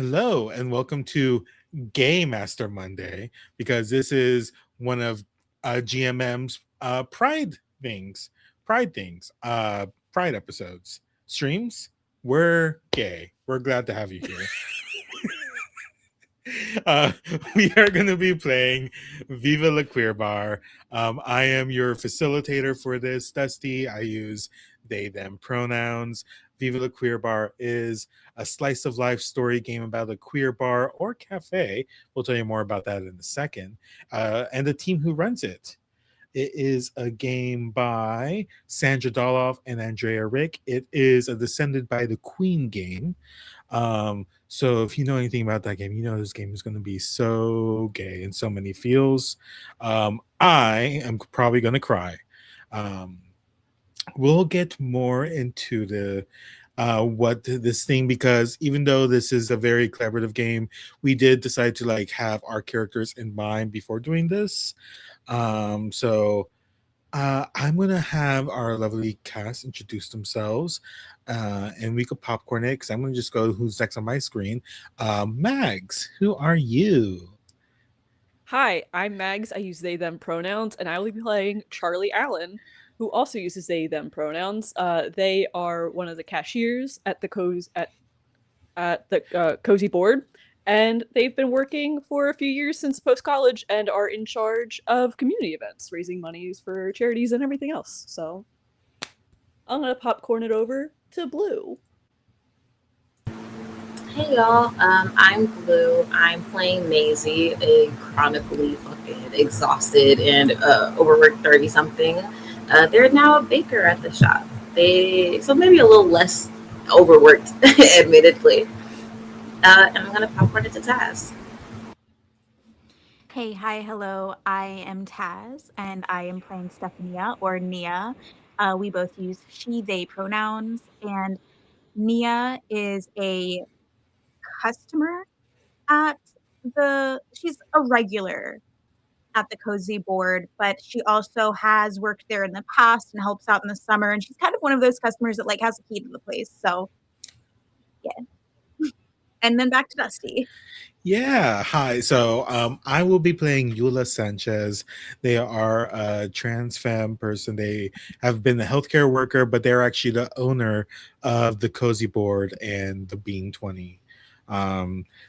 Hello, and welcome to Gay Master Monday, because this is one of GMM's Pride things, Pride episodes, streams. We're gay. We're glad to have you here. uh, we are going to be playing Viva La Queer Bar. I am your facilitator for this, Dusty. I use they, them pronouns. Viva La Queer Bar is a slice of life story game about a queer bar or cafe. We'll tell you more about that in a second. And the team who runs it. It is a game by Sandra Doloff and Andrea Rick. It is a Descended by the Queen game. So if you know anything about that game, you know this game is going to be so gay in so many feels. I am probably going to cry. We'll get more into the what this thing, because even though this is a very collaborative game, we did decide to like have our characters in mind before doing this. So I'm gonna have our lovely cast introduce themselves, and we could popcorn it because I'm gonna just go who's next on my screen. Mags, who are you? Hi, I'm Mags. I use they, them pronouns, and I will be playing Charlie Allen, who also uses they, them pronouns. They are one of the cashiers at the Cozy Board, and they've been working for a few years since post college and are in charge of community events, raising monies for charities and everything else. So I'm gonna popcorn it over to Blue. Hey y'all, I'm Blue. I'm playing Maisie, a chronically fucking exhausted and overworked 30 something. They're now a baker at the shop. So maybe a little less overworked, admittedly. And I'm gonna popcorn it to Taz. Hey, hi, hello. I am Taz, and I am playing Stephania or Nia. We both use she, they pronouns, and Nia is a customer at she's a regular at the Cozy Board, but she also has worked there in the past and helps out in the summer, and she's kind of one of those customers that like has a key to the place. So, yeah. And then back to Dusty. Yeah, hi. So I will be playing Eula Sanchez. They are a trans femme person. They have been a healthcare worker, but they're actually the owner of the Cozy Board and the Bean 20,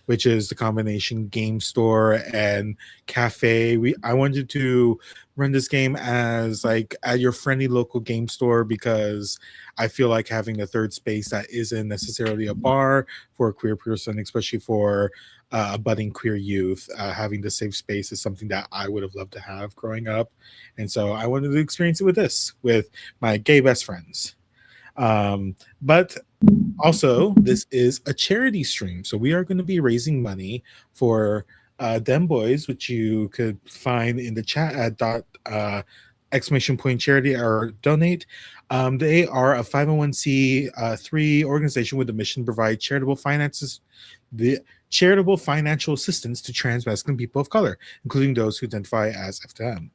which is the combination game store and cafe. I wanted to run this game as like at your friendly local game store, because I feel like having a third space that isn't necessarily a bar for a queer person, especially for a budding queer youth, having the safe space is something that I would have loved to have growing up. And so I wanted to experience it with my gay best friends. But also, this is a charity stream. So we are going to be raising money for Them Boys, which you could find in the chat at exclamation point charity or donate. They are a 501c3 organization with a mission to provide charitable financial assistance to trans masculine people of color, including those who identify as FTM,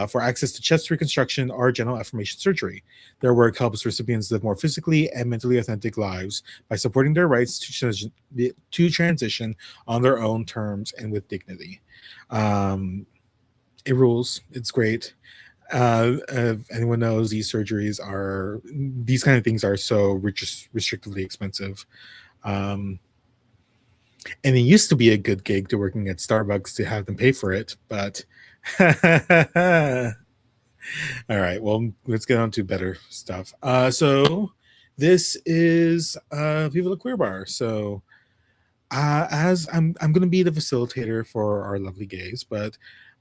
for access to chest reconstruction or genital affirmation surgery. Their work helps recipients live more physically and mentally authentic lives by supporting their rights to transition on their own terms and with dignity. It rules. It's great. If anyone knows, these kind of things are so restrictively expensive. And it used to be a good gig to working at Starbucks to have them pay for it, but all right, well, let's get on to better stuff. So this is Viva La Queer Bar. So as I'm going to be the facilitator for our lovely gays, but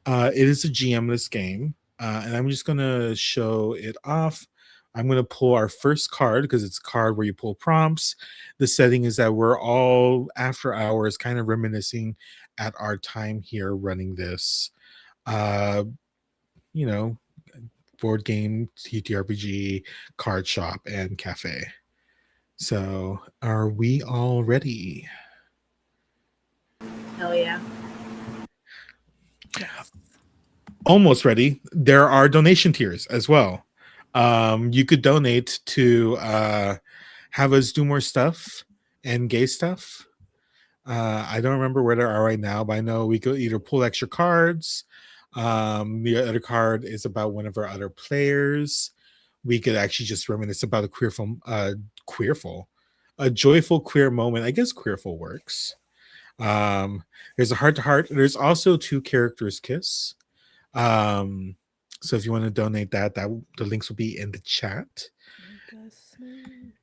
it is a GM-less game, and I'm just going to show it off. I'm going to pull our first card because it's a card where you pull prompts. The setting is that we're all after hours, kind of reminiscing at our time here running this, uh, you know, board game, TTRPG, card shop, and cafe. So, are we all ready? Hell yeah. Yes. Almost ready. There are donation tiers as well. You could donate to have us do more stuff and gay stuff. I don't remember where they are right now, but I know we could either pull extra cards. The other card is about one of our other players. We could actually just reminisce about a queerful, a joyful queer moment. I guess queerful works. Um, there's a heart to heart. There's also two characters kiss. Um, so if you want to donate that the links will be in the chat. Make us smooch.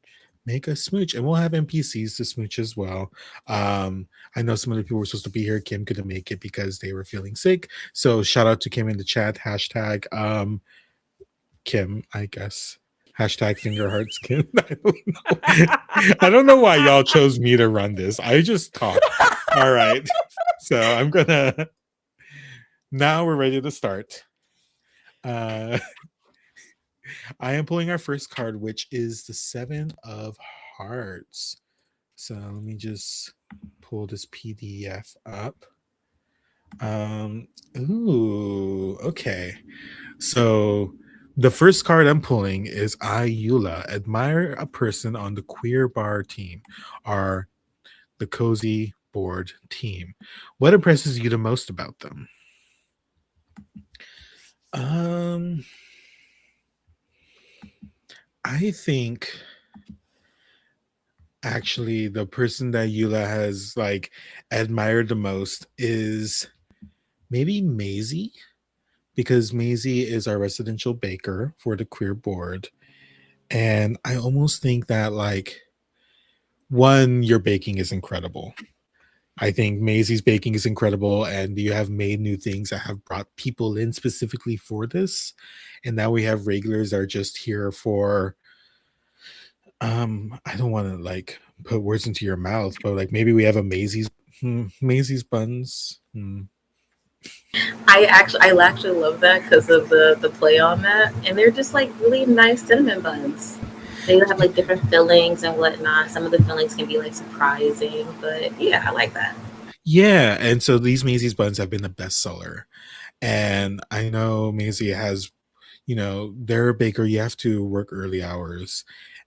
Make a smooch, and we'll have NPCs to smooch as well. I know some other people were supposed to be here. Kim couldn't make it because they were feeling sick. So shout out to Kim in the chat. Hashtag Kim, I guess. Hashtag finger hearts Kim. I don't know. I don't know why y'all chose me to run this. I just talk. All right. So I'm gonna now we're ready to start. I am pulling our first card, which is the Seven of Hearts. So let me just pull this PDF up. Ooh, okay. So the first card I'm pulling is Ayula. Admire a person on the Queer Bar team, or the Cozy Board team. What impresses you the most about them? I think actually the person that Eula has like admired the most is maybe Maisie, because Maisie is our residential baker for the queer board. And I almost think that like one, your baking is incredible. I think Maisie's baking is incredible, and you have made new things that have brought people in specifically for this. And now we have regulars that are just here for I don't want to like put words into your mouth, but like maybe we have a Maisie's buns. I actually love that because of the play on that, and they're just like really nice cinnamon buns. They have like different fillings and whatnot. Some of the fillings can be like surprising, but yeah, I like that. Yeah, and so these Maisie's buns have been the bestseller. And I know Maisie has, they're a baker, you have to work early hours.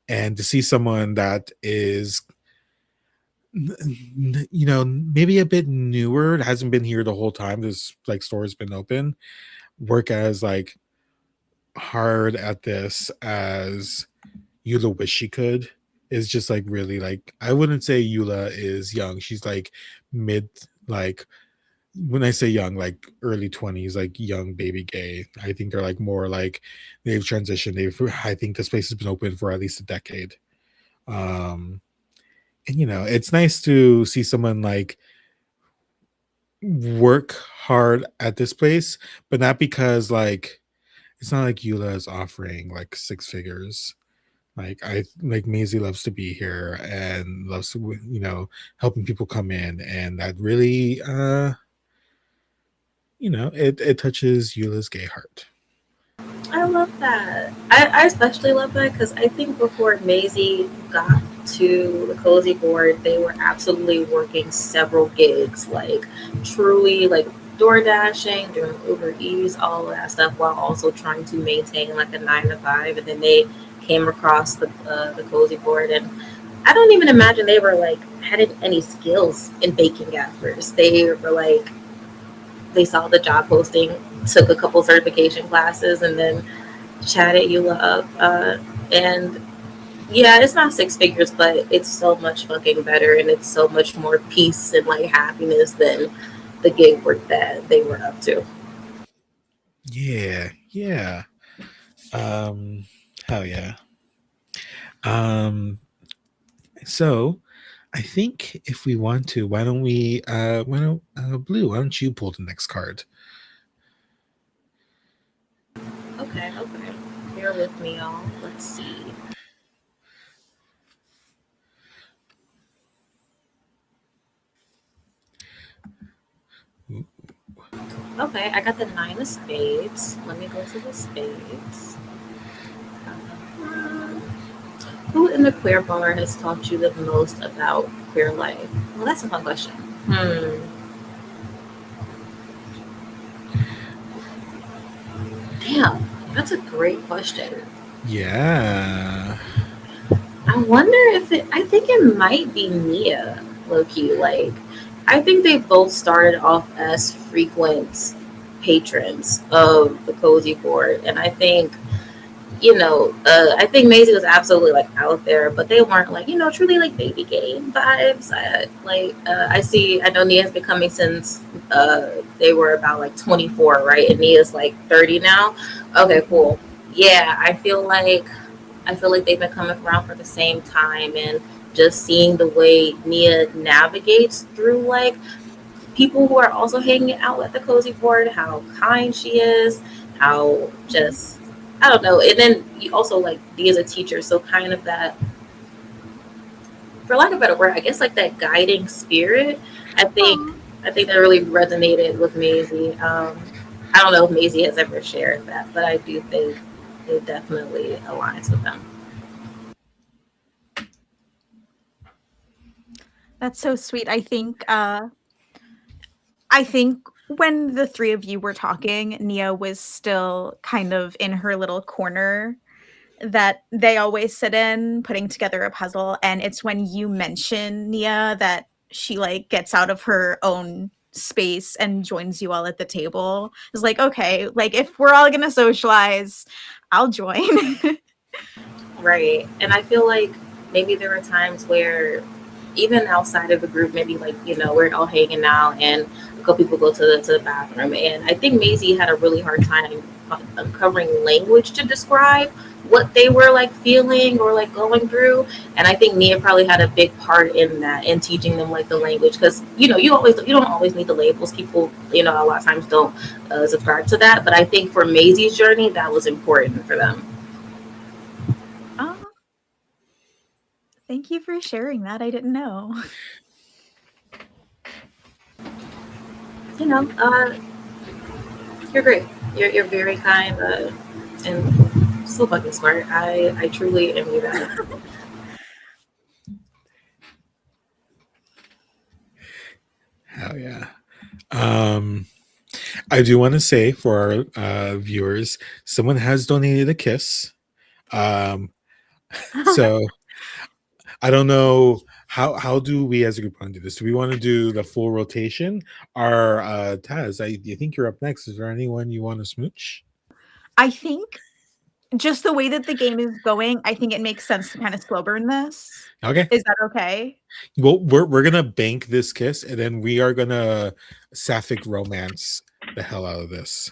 And to see someone that is, maybe a bit newer, hasn't been here the whole time, this like store has been open, work as like hard at this as Eula wish she could, is just like really like, I wouldn't say Eula is young. She's like mid, like when I say young, like early 20s, like young baby gay. I think they're like more like they've transitioned. I think this place has been open for at least a decade. Um, and it's nice to see someone like work hard at this place, but not because like it's not like Eula is offering like six figures. Like I like Maisie loves to be here and loves to helping people come in, and that really it touches Eula's gay heart. I love that. I especially love that because I think before Maisie got to the cozy board, they were absolutely working several gigs, like truly like door dashing, doing Uber Eats, all of that stuff, while also trying to maintain like a 9 to 5. And then they came across the cozy board, and I don't even imagine they were like had any skills in baking at first. They were like they saw the job posting, took a couple certification classes, and then chatted you up. And yeah, it's not six figures, but it's so much fucking better, and it's so much more peace and like happiness than the gig work that they were up to. Yeah. Hell yeah. So I think if we want to, why don't Blue, why don't you pull the next card? Okay. Bear with me, y'all. Let's see. Okay, I got the 9 of spades. Let me go to the spades. Who in the queer bar has taught you the most about queer life? Well, that's a fun question. Damn, that's a great question. Yeah. I wonder if I think it might be Mia, low key. Like, I think they both started off as frequent patrons of the cozy board, and I think I think Maisie was absolutely like out there, but they weren't like truly like baby game vibes. I know Nia's been coming since they were about like 24, right? And Nia's like 30 now. Okay, Mhm. cool. Yeah, I feel like they've been coming around for the same time, and just seeing the way Nia navigates through like people who are also hanging out at the cozy board, how kind she is, how just I don't know. And then you also like Dee as a teacher, so kind of that, for lack of a better word, I guess like that guiding spirit. I think Aw. I think that really resonated with Maisie. I don't know if Maisie has ever shared that, but I do think it definitely aligns with them. That's so sweet. I think when the three of you were talking, Nia was still kind of in her little corner that they always sit in, putting together a puzzle. And it's when you mention Nia that she like gets out of her own space and joins you all at the table. It's like, okay, like if we're all gonna socialize, I'll join. Right. And I feel like maybe there were times where even outside of the group, maybe like, we're all hanging out and a couple people go to the bathroom. And I think Maisie had a really hard time uncovering language to describe what they were like feeling or like going through. And I think Nia probably had a big part in that, in teaching them like the language, because you don't always need the labels. People a lot of times don't subscribe to that, but I think for Maisie's journey that was important for them. Oh, thank you for sharing that. I didn't know. you know, uh, you're great. You're very kind and so fucking smart. I truly envy that. Hell yeah. Um, I do want to say for our viewers, someone has donated a kiss. Um, so I don't know how do we as a group want to do this? Do we want to do the full rotation? Or Taz, I think you're up next. Is there anyone you want to smooch? I think just the way that the game is going, I think it makes sense to kind of slow burn this. Okay. Is that okay? Well, we're gonna bank this kiss, and then we are gonna sapphic romance the hell out of this.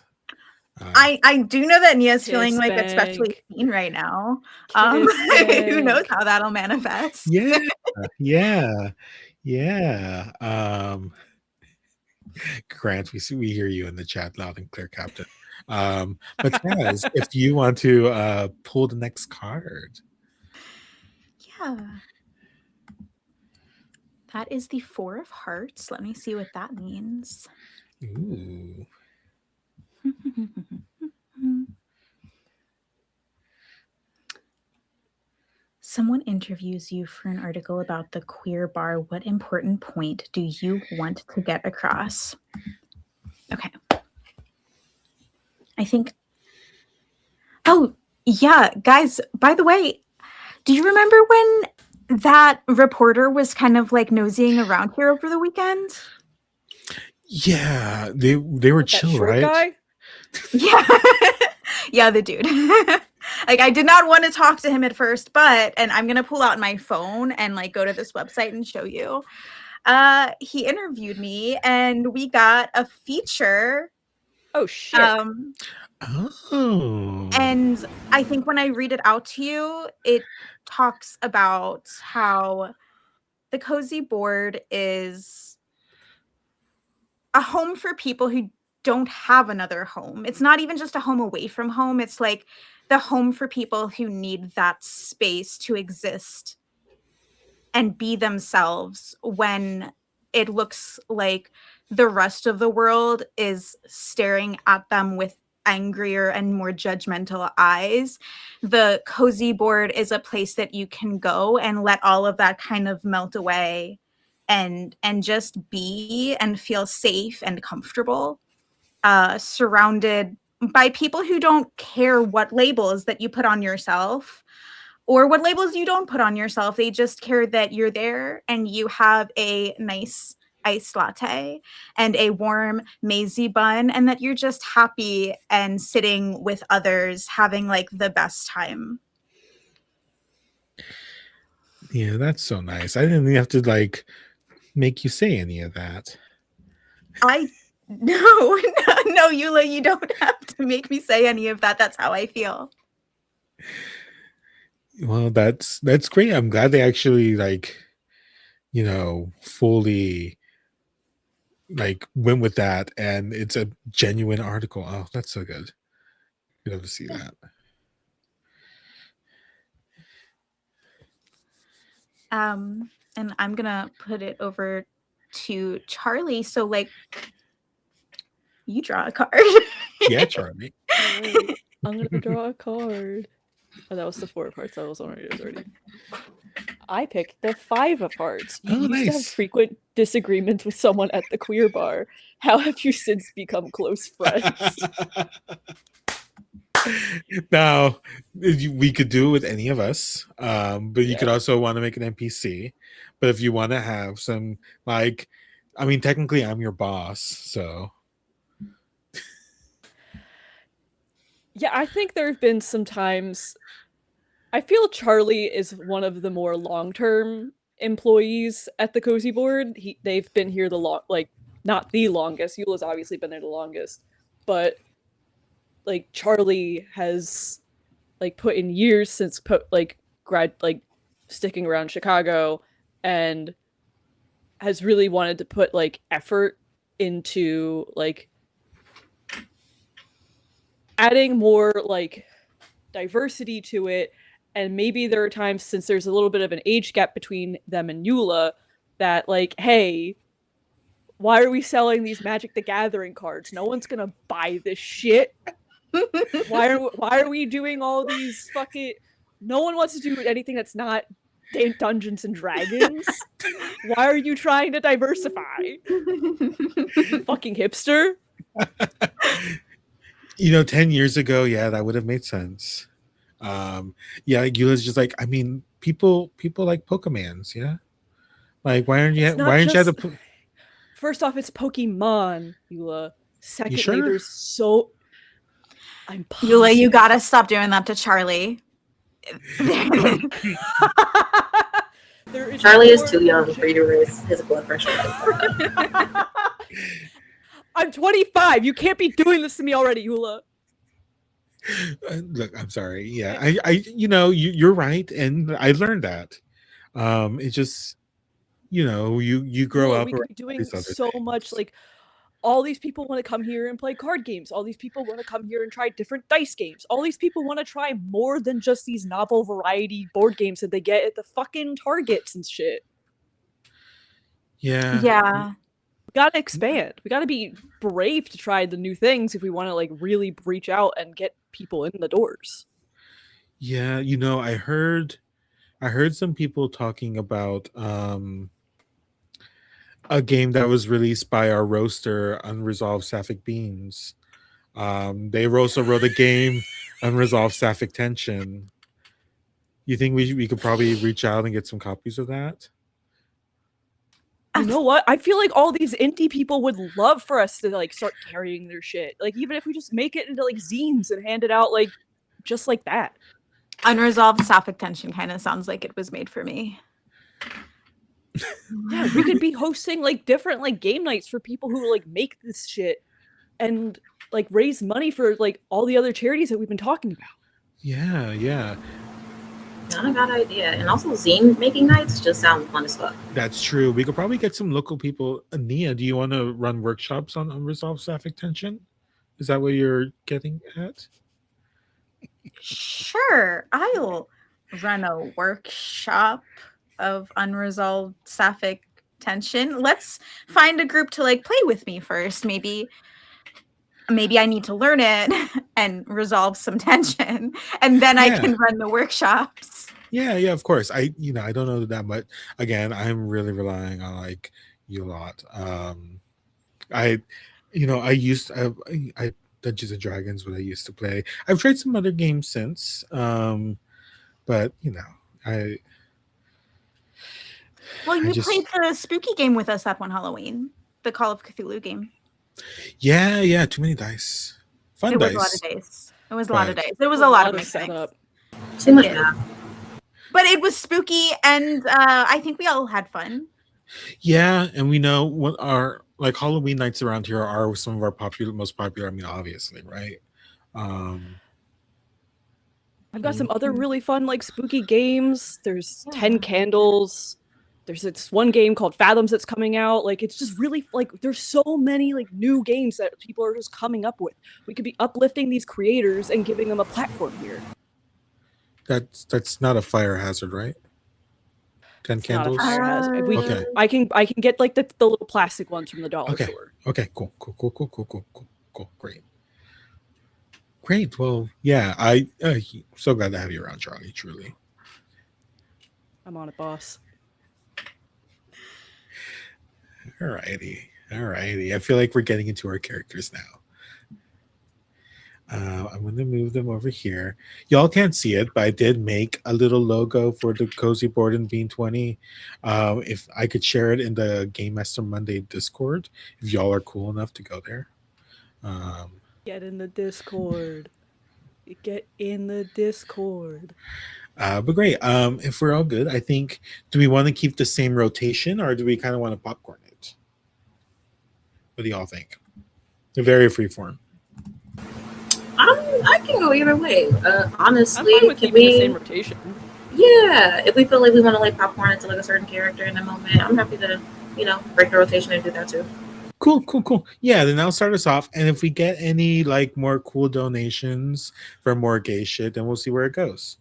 I do know that Nia's feeling Kiss like especially bank. seen right now. Kiss Who knows bank. how that'll manifest? Yeah, yeah, yeah. Grant, we hear you in the chat loud and clear, Captain. But Taz, if you want to pull the next card. Yeah. That is the 4 of hearts. Let me see what that means. Ooh. Someone interviews you for an article about the queer bar. What important point do you want to get across? Okay. I think. Oh, yeah, guys, by the way, do you remember when that reporter was kind of like nosying around here over the weekend? Yeah, they were What, that chill, short right? guy? Yeah. Yeah, the dude. Like I did not want to talk to him at first, and I'm going to pull out my phone and like go to this website and show you. He interviewed me and we got a feature. Oh shit. Um Oh. and I think when I read it out to you, it talks about how the cozy board is a home for people who don't have another home. It's not even just a home away from home. It's like the home for people who need that space to exist and be themselves when it looks like the rest of the world is staring at them with angrier and more judgmental eyes. The cozy board is a place that you can go and let all of that kind of melt away and just be and feel safe and comfortable, surrounded by people who don't care what labels that you put on yourself or what labels you don't put on yourself. They just care that you're there and you have a nice iced latte and a warm maisie bun, and that you're just happy and sitting with others having like the best time. Yeah, that's so nice. I didn't even have to like make you say any of that. I no, no, Eula, you don't have to make me say any of that. That's how I feel. Well, that's great. I'm glad they actually like, fully like went with that, and it's a genuine article. Oh, that's so good. Good to see that. And I'm gonna put it over to Charlie. So like, you draw a card. Yeah, Charlie. All right, I'm gonna draw a card. Oh, that was the 4 of hearts. That was on yours already. I picked the 5 of hearts. You Oh, used to have nice. frequent disagreements with someone at the queer bar. How have you since become close friends? Now, we could do it with any of us, but you could Yeah. also want to make an NPC. But if you want to have some, like, I mean, technically, I'm your boss, so Yeah, I think there have been some times. I feel Charlie is one of the more long-term employees at the Cozy Board. They've been here not the longest. Eula's obviously been there the longest, but like Charlie has like put in years since sticking around Chicago, and has really wanted to put like effort into like adding more like diversity to it. And maybe there are times, since there's a little bit of an age gap between them and Eula, that like, hey, why are we selling these Magic the Gathering cards? No one's gonna buy this shit. Why are we doing all these fucking? No one wants to do anything that's not Dungeons and Dragons. Why are you trying to diversify? You fucking hipster. 10 years ago, yeah, that would have made sense. Yeah, Eula's just like, I mean, people like Pokemans, yeah. Like, why aren't you? It's Why not aren't you at just. the? First off, it's Pokemon, Eula. Secondly, sure? there's so. I'm Eula, you positive. gotta stop doing that to Charlie. Charlie is too young for you to raise his blood pressure. I'm 25. You can't be doing this to me already, Eula. Look, I'm sorry. Yeah, you're right, and I learned that. It just, you grow Eula, up we around could be doing these other so much. things. Like, all these people want to come here and play card games. All these people want to come here and try different dice games. All these people want to try more than just these novel variety board games that they get at the fucking Targets and shit. Yeah. Yeah. We gotta expand. We gotta be brave to try the new things if we want to like really reach out and get people in the doors. Yeah, I heard some people talking about a game that was released by our roaster, Unresolved Sapphic Beans. They also wrote a game, Unresolved Sapphic Tension. You think we could probably reach out and get some copies of that? You know what? I feel like all these indie people would love for us to like start carrying their shit. Like, even if we just make it into like zines and hand it out like just like that. Unresolved Sapphic Tension kind of sounds like it was made for me. Yeah, we could be hosting like different like game nights for people who like make this shit and like raise money for like all the other charities that we've been talking about. Yeah. Not a bad idea. And also zine making nights just sound fun as fuck. That's true. We could probably get some local people. Nia, do you want to run workshops on Unresolved Sapphic Tension? Is that what you're getting at? Sure, I'll run a workshop of Unresolved Sapphic Tension. Let's find a group to like play with me first. Maybe I need to learn it and resolve some tension, and then I can run the workshops. Yeah, of course. I don't know that much. Again, I'm really relying on like you a lot. I Dungeons and Dragons what I used to play. I've tried some other games since. But I Well, I you just played the spooky game with us that one Halloween, the Call of Cthulhu game. yeah, too many dice. Fun It was a lot of dice, dice. It was a lot of but dice. There was A a lot of lot of mechanics. setup. Too much Yeah. math. But it was spooky, and I think we all had fun. yeah, and we know what our like Halloween nights around here are some of our most popular. I mean, obviously, right? Um, I've got some other really fun like spooky games. There's 10 Candles. There's this one game called Fathoms that's coming out. Like it's just really like there's so many like new games that people are just coming up with. We could be uplifting these creators and giving them a platform here. that's not a fire hazard, right? 10 It's not a candles. fire hazard. We Okay. I can get like the little plastic ones from the dollar Okay. store. Okay. Cool. Great. Well, yeah. So glad to have you around, Charlie. Truly. I'm on it, boss. Alrighty. I feel like we're getting into our characters now. I'm going to move them over here. Y'all can't see it, but I did make a little logo for the Cozy Board and Bean 20. If I could share it in the Game Master Monday Discord, if y'all are cool enough to go there. Get in the Discord. Get in the Discord. But great. If we're all good, I think, do we want to keep the same rotation or do we kind of want to popcorn it? What do y'all think? They're very freeform. I can go either way. Honestly, I'm fine with can keeping the we? same rotation. Yeah, if we feel like we want to like popcorn into like a certain character in a moment, I'm happy to, break the rotation and do that too. Cool. Yeah, then I'll start us off. And if we get any like more cool donations for more gay shit, then we'll see where it goes.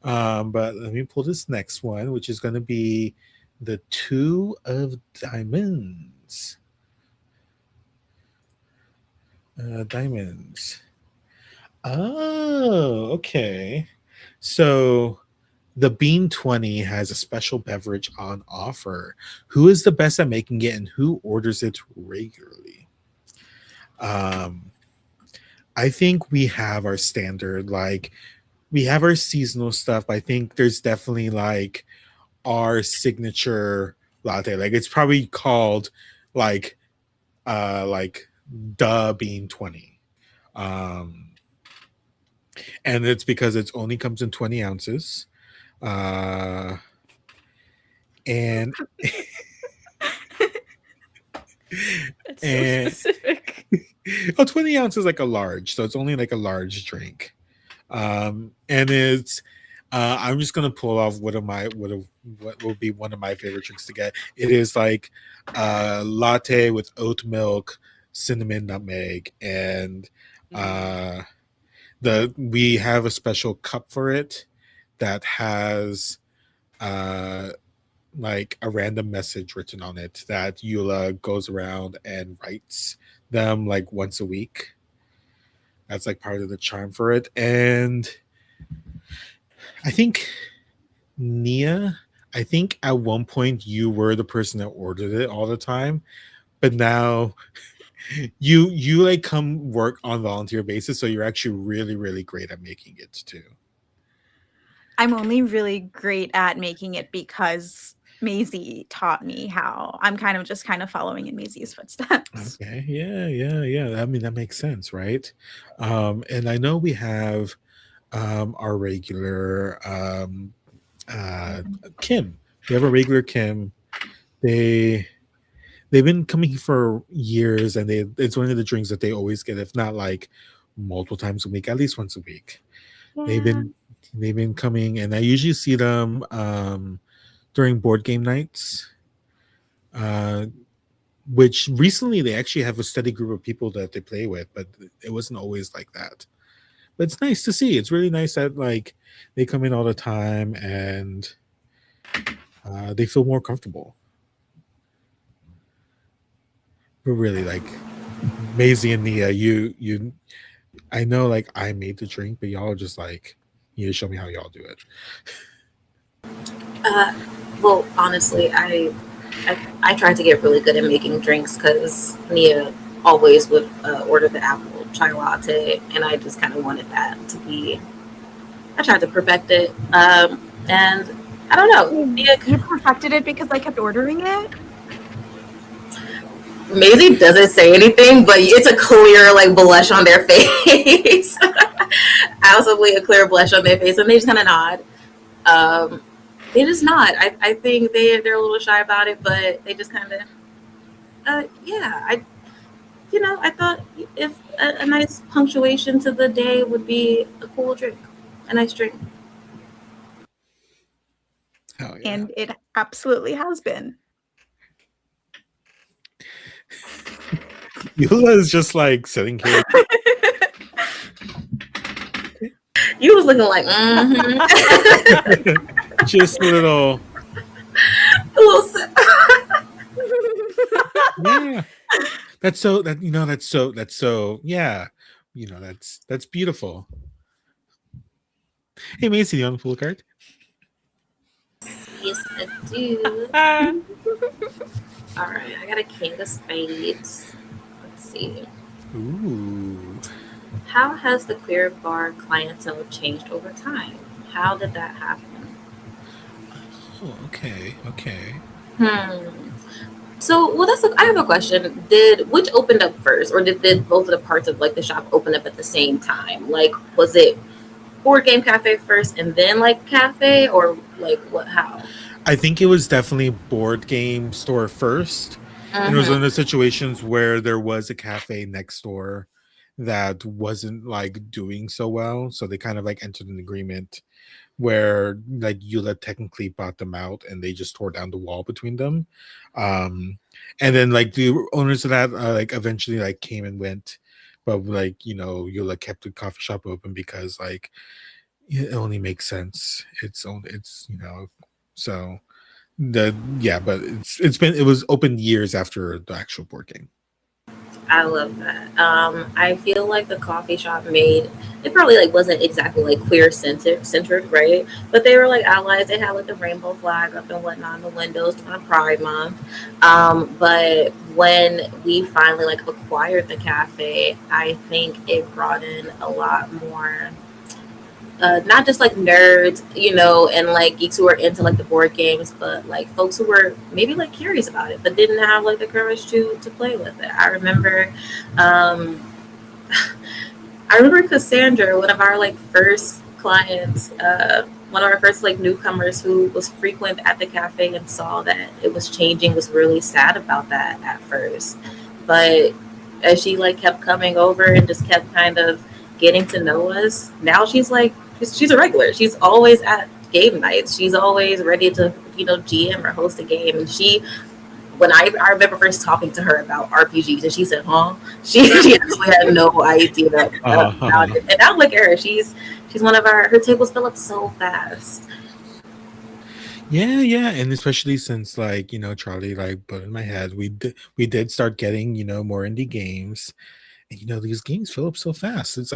But let me pull this next one, which is going to be the Two of Diamonds. Diamonds. Oh, okay. So the Bean 20 has a special beverage on offer. Who is the best at making it and who orders it regularly? I think we have our standard, like we have our seasonal stuff. But I think there's definitely like our signature latte. Like it's probably called like the Bean 20. And it's because it only comes in 20 ounces. And It's so specific. 20 ounces is like a large, so it's only like a large drink. And it's I'm just gonna pull off what will be one of my favorite drinks to get. It is like latte with oat milk, cinnamon, nutmeg, and we have a special cup for it that has like a random message written on it that Eula goes around and writes them like once a week. That's like part of the charm for it. And I think Nia, I think at one point you were the person that ordered it all the time, but now you like come work on volunteer basis, so you're actually really great at making it too. I'm only really great at making it because Maisie taught me how. I'm kind of following in Maisie's footsteps. Okay, yeah. I mean that makes sense, right? And I know we have our regular Kim. We have a regular Kim. They've been coming for years, and it's one of the drinks that they always get, if not like multiple times a week, at least once a week. Yeah. They've been coming, and I usually see them during board game nights. Which recently they actually have a steady group of people that they play with, but it wasn't always like that. But it's nice to see. It's really nice that like they come in all the time and they feel more comfortable. But really, like Maisie and Nia, you, I know like I made the drink, but y'all are just like, you show me how y'all do it. Well, honestly, I tried to get really good at making drinks because Nia always would order the apple chai latte, and I just kind of wanted that to be. I tried to perfect it, and I don't know. You perfected it because I kept ordering it? Maisie doesn't say anything, but it's a clear like blush on their face. Absolutely a clear blush on their face, and they just kind of nod. Um, they just nod. I think they're a little shy about it, but they just kind of yeah. I thought if a nice punctuation to the day would be a cool drink, a nice drink. Hell yeah. And it absolutely has been. Eula is just like sitting here. You was looking like Just a little. a little sip. Yeah. That's so that that's so yeah. That's beautiful. Hey Macy, you on the pool card? Yes, I do. All right, I got a king of spades. Let's see. Ooh. How has the queer bar clientele changed over time? How did that happen? Oh, okay. Hmm. So, well, I have a question. Did which opened up first, or did both of the parts of like the shop open up at the same time? Like, was it board game cafe first and then like cafe, or like what? How? I think it was definitely board game store first. And it was one of Mm-hmm. the situations where there was a cafe next door that wasn't like doing so well. So they kind of like entered an agreement where like Eula technically bought them out and they just tore down the wall between them. Um and then like the owners of that like eventually like came and went. But like, Eula kept the coffee shop open because like it only makes sense. It's so but it was open years after the actual board game. I love that. I feel like the coffee shop made it probably like wasn't exactly like queer centered, right? But they were like allies. They had like the rainbow flag up and whatnot in the windows during Pride Month. But when we finally like acquired the cafe, I think it brought in a lot more not just like nerds, and like geeks who are into like the board games, but like folks who were maybe like curious about it, but didn't have like the courage to play with it. Um, I remember Cassandra, one of our like first clients, one of our first like newcomers who was frequent at the cafe and saw that it was changing, was really sad about that at first, but as she like kept coming over and just kept kind of getting to know us, now she's like she's a regular. She's always at game nights. She's always ready to GM or host a game. And when I remember first talking to her about RPGs, and she said, "Huh?" She actually had no idea about Uh-huh. it. And now look at her. She's one of her tables fill up so fast. Yeah, and especially since like Charlie like put in my head, we did start getting more indie games, and these games fill up so fast. It's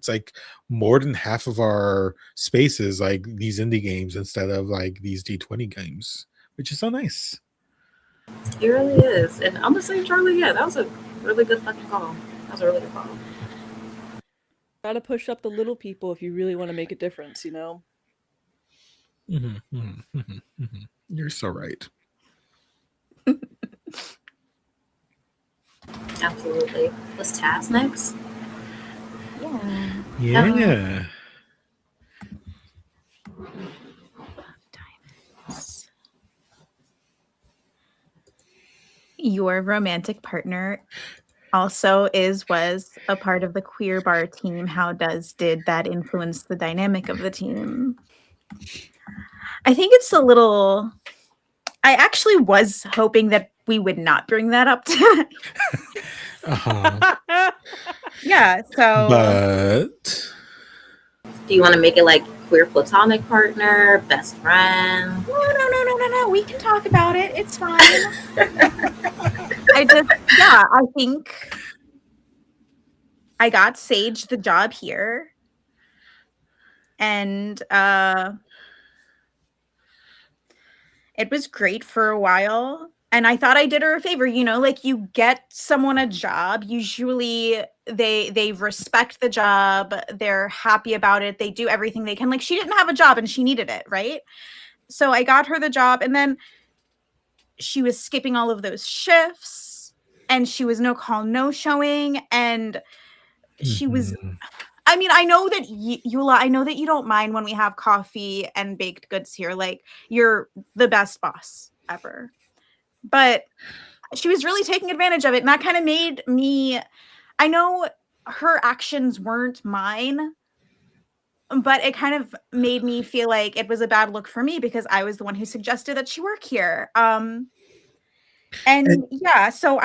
like more than half of our spaces like these indie games instead of like these D20 games, which is so nice. It really is. And I'm gonna say, Charlie, yeah, that was a really good fucking call. That was a really good call. Gotta push up the little people if you really want to make a difference, you know? You're so right. Absolutely. What's Taz next? Yeah. Your romantic partner also was a part of the queer bar team. How did that influence the dynamic of the team? I think it's a little. I actually was hoping that we would not bring that up tonight. Yeah, so But Do you want to make it like queer platonic partner, best friend? no. We can talk about it. It's fine. I think I got Sage the job here, and it was great for a while. And I thought I did her a favor, like you get someone a job, usually they respect the job, they're happy about it, they do everything they can. Like she didn't have a job and she needed it, right? so I got her the job, and then she was skipping all of those shifts, and she was no call, no showing, and she was. Mhm. I mean, I know that Eula, I know that you don't mind when we have coffee and baked goods here. Like, you're the best boss ever. But she was really taking advantage of it, and that kind of made me. I know her actions weren't mine, but it kind of made me feel like it was a bad look for me because I was the one who suggested that she work here. And yeah, so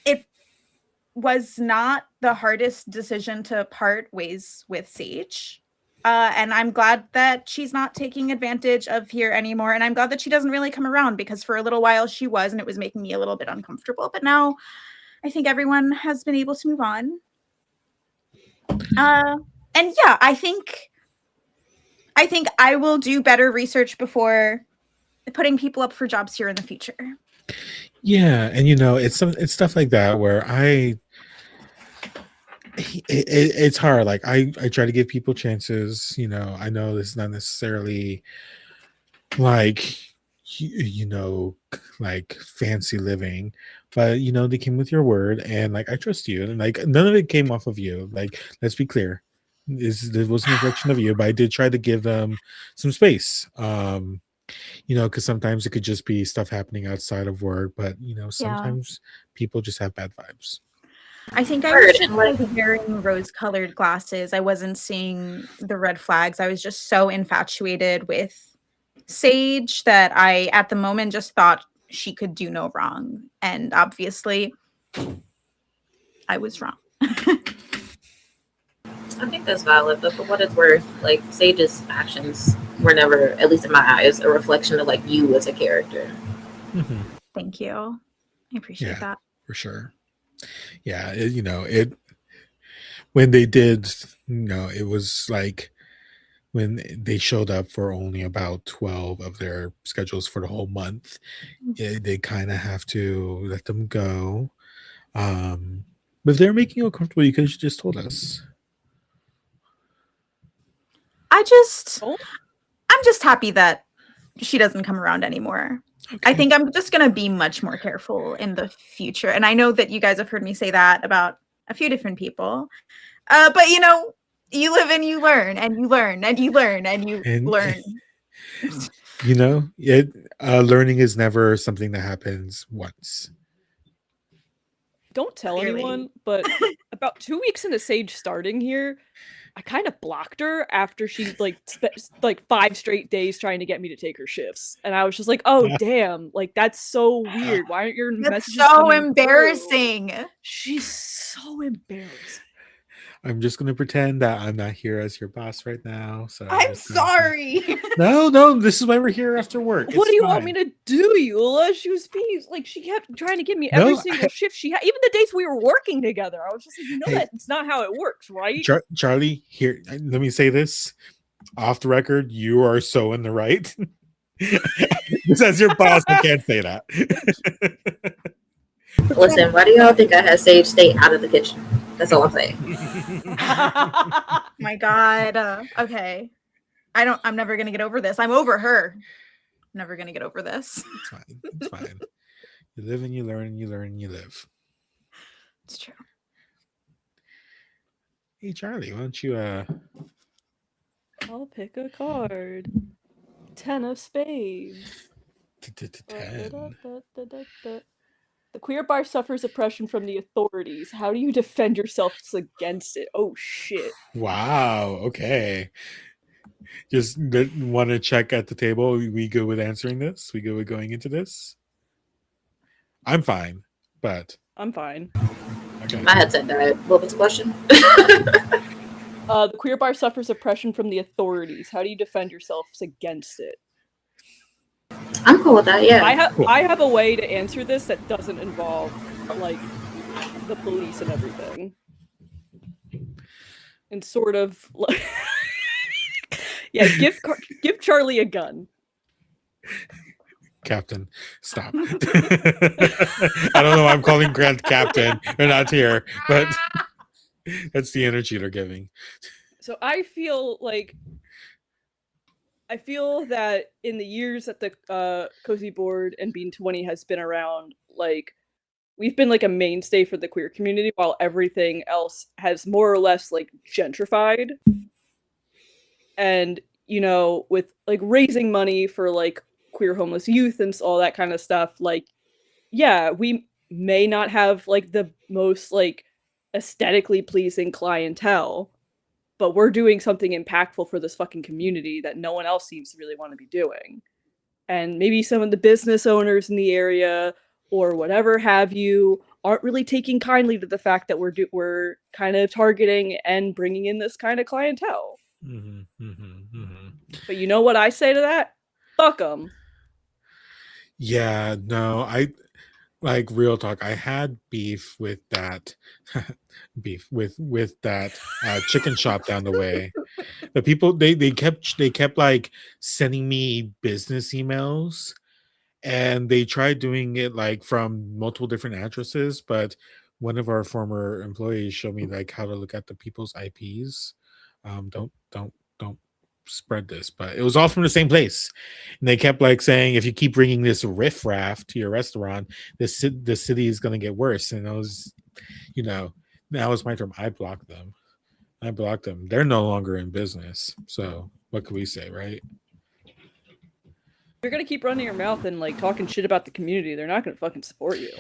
it was not the hardest decision to part ways with Sage. And I'm glad that she's not taking advantage of here anymore. And I'm glad that she doesn't really come around, because for a little while she was, and it was making me a little bit uncomfortable. But now I think everyone has been able to move on. And yeah, I think I will do better research before putting people up for jobs here in the future. Yeah, and it's stuff like that where it's hard. Like I try to give people chances. I know this is not necessarily like like fancy living, but they came with your word, and like I trust you, and like none of it came off of you. Like, let's be clear, this wasn't a reflection of you, but I did try to give them some space. Because sometimes it could just be stuff happening outside of work, but sometimes people just have bad vibes. I think I was just wearing rose-colored glasses. I wasn't seeing the red flags. I was just so infatuated with Sage that I, at the moment, just thought she could do no wrong. And obviously, I was wrong. I think that's valid, but for what it's worth, like, Sage's actions were never, at least in my eyes, a reflection of like you as a character. Mm-hmm. Thank you. I appreciate that. For sure. Yeah, it when they did, it was like when they showed up for only about 12 of their schedules for the whole month, they kind of have to let them go. But if they're making you uncomfortable, you could have just told us. I'm just happy that she doesn't come around anymore. Okay. I think I'm just going to be much more careful in the future. And I know that you guys have heard me say that about a few different people. But you live and you learn, and you learn, and you learn, and you learn. Learning is never something that happens once. Don't tell anyone, but about 2 weeks into Sage starting here, I kind of blocked her after she spent 5 straight days trying to get me to take her shifts, and I was just like, "Oh damn! Like, that's so weird. Why aren't your messages so embarrassing?" Through? She's so embarrassing. I'm just gonna pretend that I'm not here as your boss right now. So I'm sorry. No, this is why we're here after work. What do you want me to do, Eula? She was being like, she kept trying to give me every single shift she had, even the days we were working together. I was just like, that's not how it works, right? Charlie, here, let me say this off the record. You are so in the right. Just as your boss, I can't say that. Listen, why do y'all think I had Sage stay out of the kitchen? That's all I'm saying. My God. Okay. I'm never going to get over this. I'm over her. I'm never going to get over this. It's fine. It's fine. You live and you learn, and you learn and you live. It's true. Hey, Charlie, why don't you I'll pick a card. 10 of spades. 10. The queer bar suffers oppression from the authorities. How do you defend yourself against it? Oh, shit. Wow. Okay. Just want to check at the table. We good with answering this? We good with going into this? I'm fine, but... I'm fine. Okay. My headset died. What was the question? The queer bar suffers oppression from the authorities. How do you defend yourself against it? I'm cool with that, yeah. I have a way to answer this that doesn't involve, like, the police and everything. And sort of, like... yeah, give Charlie a gun. Captain, stop. I don't know why I'm calling Grant Captain. They're not here, but that's the energy they're giving. So I feel like I feel that in the years that the Cozy Board and Bean 20 has been around, like, we've been like a mainstay for the queer community while everything else has more or less like gentrified. And, you know, with like raising money for like queer homeless youth and all that kind of stuff, like, yeah, we may not have like the most like aesthetically pleasing clientele, but we're doing something impactful for this fucking community that no one else seems to really want to be doing. And maybe some of the business owners in the area or whatever have you aren't really taking kindly to the fact that we're kind of targeting and bringing in this kind of clientele. But you know what I say to that? Fuck them. Yeah, no, I like real talk. I had beef with that beef with that chicken shop down the way. The people they kept like sending me business emails, and they tried doing it like from multiple different addresses, but one of our former employees showed me like how to look at the people's IPs. Don't spread this, but it was all from the same place, and they kept like saying if you keep bringing this riffraff to your restaurant, the city is going to get worse. And I was, you know, now it's my term. I blocked them. They're no longer in business, so what can we say, right? You're gonna keep running your mouth and like talking shit about the community, they're not gonna fucking support you.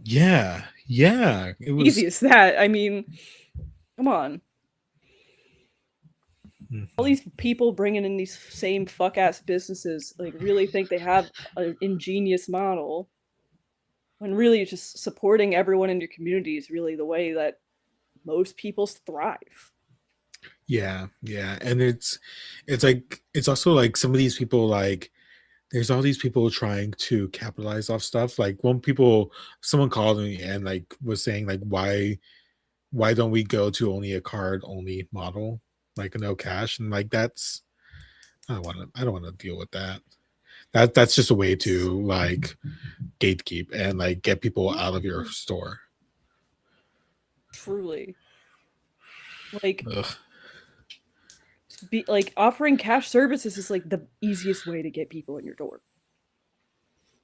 Yeah, it was Easy as that. I mean, come on. All these people bringing in these same fuck ass businesses like really think they have an ingenious model, when really just supporting everyone in your community is really the way that most people thrive. Yeah, and it's like it's also like some of these people like there's all these people trying to capitalize off stuff. Like someone called me and like was saying like why don't we go to only a card only model, like no cash, and like that's I don't want to deal with that. That's just a way to like gatekeep and like get people out of your store. Truly. Like Ugh. like offering cash services is like the easiest way to get people in your door.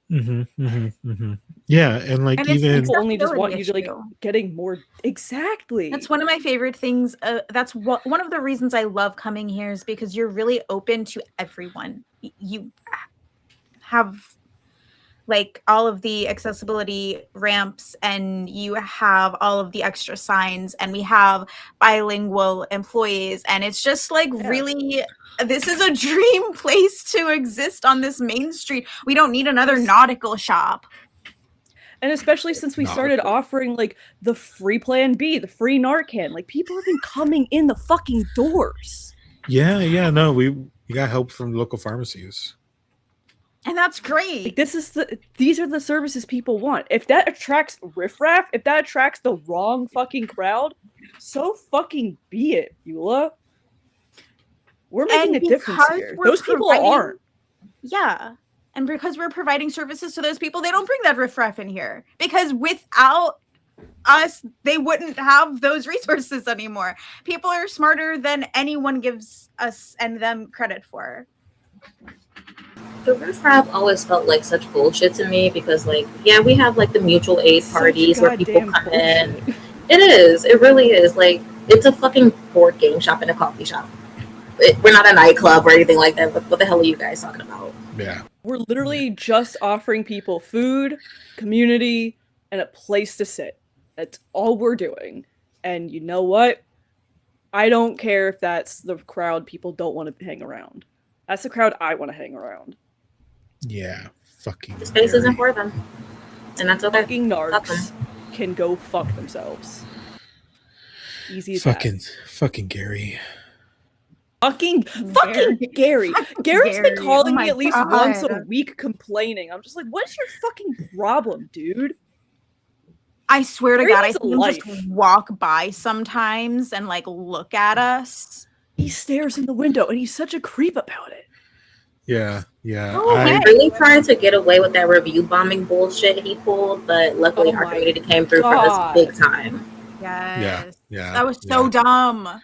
Yeah, and like And even People only just want you to like issue. getting more. Exactly. That's one of my favorite things. That's one of the reasons I love coming here is because you're really open to everyone. You have like all of the accessibility ramps, and you have all of the extra signs, and we have bilingual employees, and it's just like really, this is a dream place to exist on this main street. We don't need another nautical shop. And especially since we started offering like the free Plan B, the free Narcan, like people have been coming in the fucking doors. Yeah, no, we got help from local pharmacies. And that's great. Like these are the services people want. If that attracts riffraff, if that attracts the wrong fucking crowd, so fucking be it, Beulah. We're making a difference here. Those people aren't. Yeah. And because we're providing services to those people, they don't bring that riffraff in here. Because without us, they wouldn't have those resources anymore. People are smarter than anyone gives us and them credit for. The riffraff always felt like such bullshit to me because, like, yeah, we have like the mutual aid parties where people come in. It is. It really is. Like, it's a fucking board game shop and a coffee shop. We're not a nightclub or anything like that. But what the hell are you guys talking about? Yeah. We're literally just offering people food, community, and a place to sit. That's all we're doing. And you know what? I don't care if that's the crowd people don't want to hang around. That's the crowd I want to hang around. Yeah, fucking. The space isn't for them, and that's okay. Fucking narcs can go fuck themselves. Easy as fucking, that. Fucking Gary. Fucking Gary. Gary's been calling me at least once a week complaining. I'm just like, what's your fucking problem, dude? I swear to God, I see him just walk by sometimes and like look at us. He stares in the window and he's such a creep about it. Yeah. Oh, he really tried to get away with that review bombing bullshit he pulled, but luckily our community came through for us big time. Yes. Yeah. That was so dumb.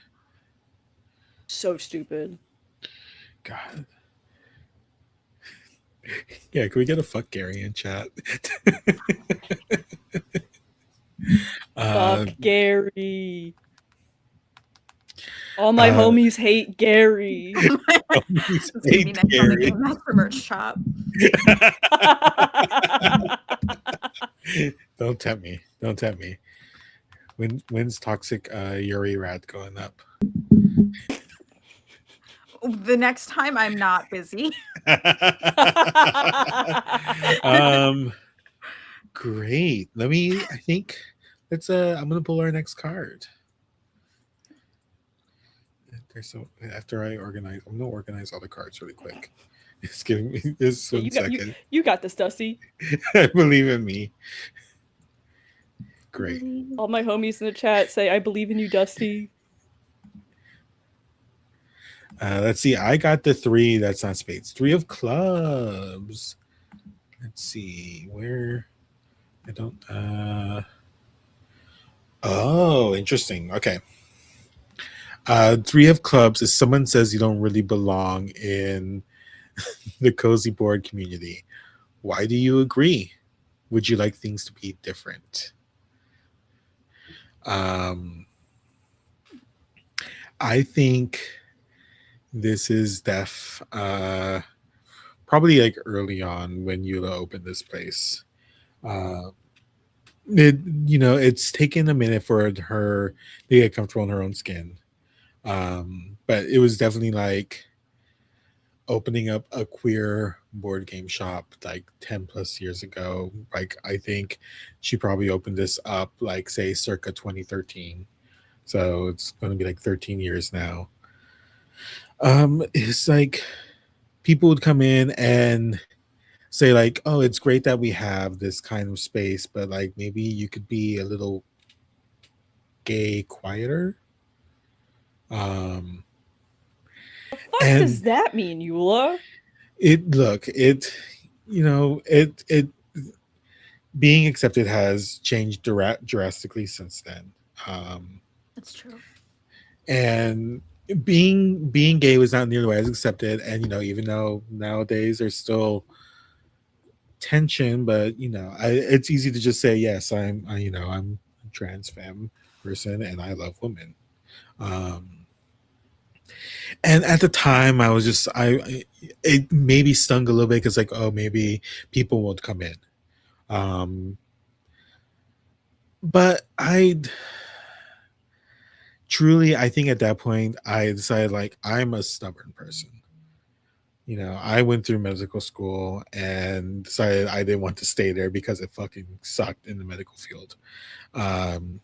So stupid. God. Yeah, can we get a fuck Gary in chat? uh, Fuck Gary. All my uh, homies hate Gary. homies It's gonna be hate next on the Gary. Game Master merch shop. Don't tempt me. Don't tempt me. When's toxic Yuri rat going up? The next time I'm not busy. um, great. I think I'm gonna pull our next card. After I'm gonna organize all the cards really quick. Just give me this Yeah, 1 second. you got this, Dusty. Believe in me. Great. All my homies in the chat say I believe in you, Dusty. Let's see. I got the 3. That's not spades. 3 of clubs. Let's see where. I don't. Oh, interesting. Okay. 3 of clubs is someone says you don't really belong in the cozy board community. Why do you agree? Would you like things to be different? I think this is probably like early on when Eula opened this place. It's taken a minute for her to get comfortable in her own skin. But it was definitely like opening up a queer board game shop like 10 plus years ago. Like I think she probably opened this up like say circa 2013. So it's going to be like 13 years now. It's like people would come in and say like, oh, it's great that we have this kind of space, but like maybe you could be a little gay quieter. The fuck And does that mean, Eula? it being accepted has changed drastically since then. That's true. And being gay was not nearly as accepted, and even though nowadays there's still tension, but it's easy to just say yes, I'm a trans femme person and I love women. And at the time I was just it maybe stung a little bit because like, oh, maybe people won't come in. But I think at that point I decided like I'm a stubborn person. I went through medical school and decided I didn't want to stay there because it fucking sucked in the medical field. And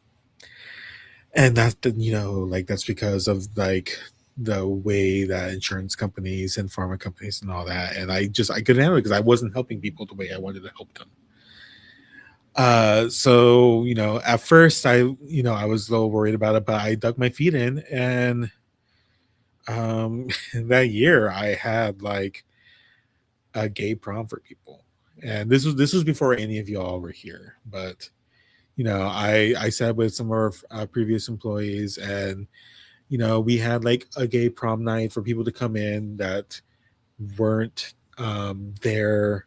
that's that's because of like the way that insurance companies and pharma companies and all that. And I couldn't handle it because I wasn't helping people the way I wanted to help them. So at first I was a little worried about it, but I dug my feet in, and that year I had like a gay prom for people, and this was before any of y'all were here. But I sat with some of our previous employees, and we had like a gay prom night for people to come in that weren't there,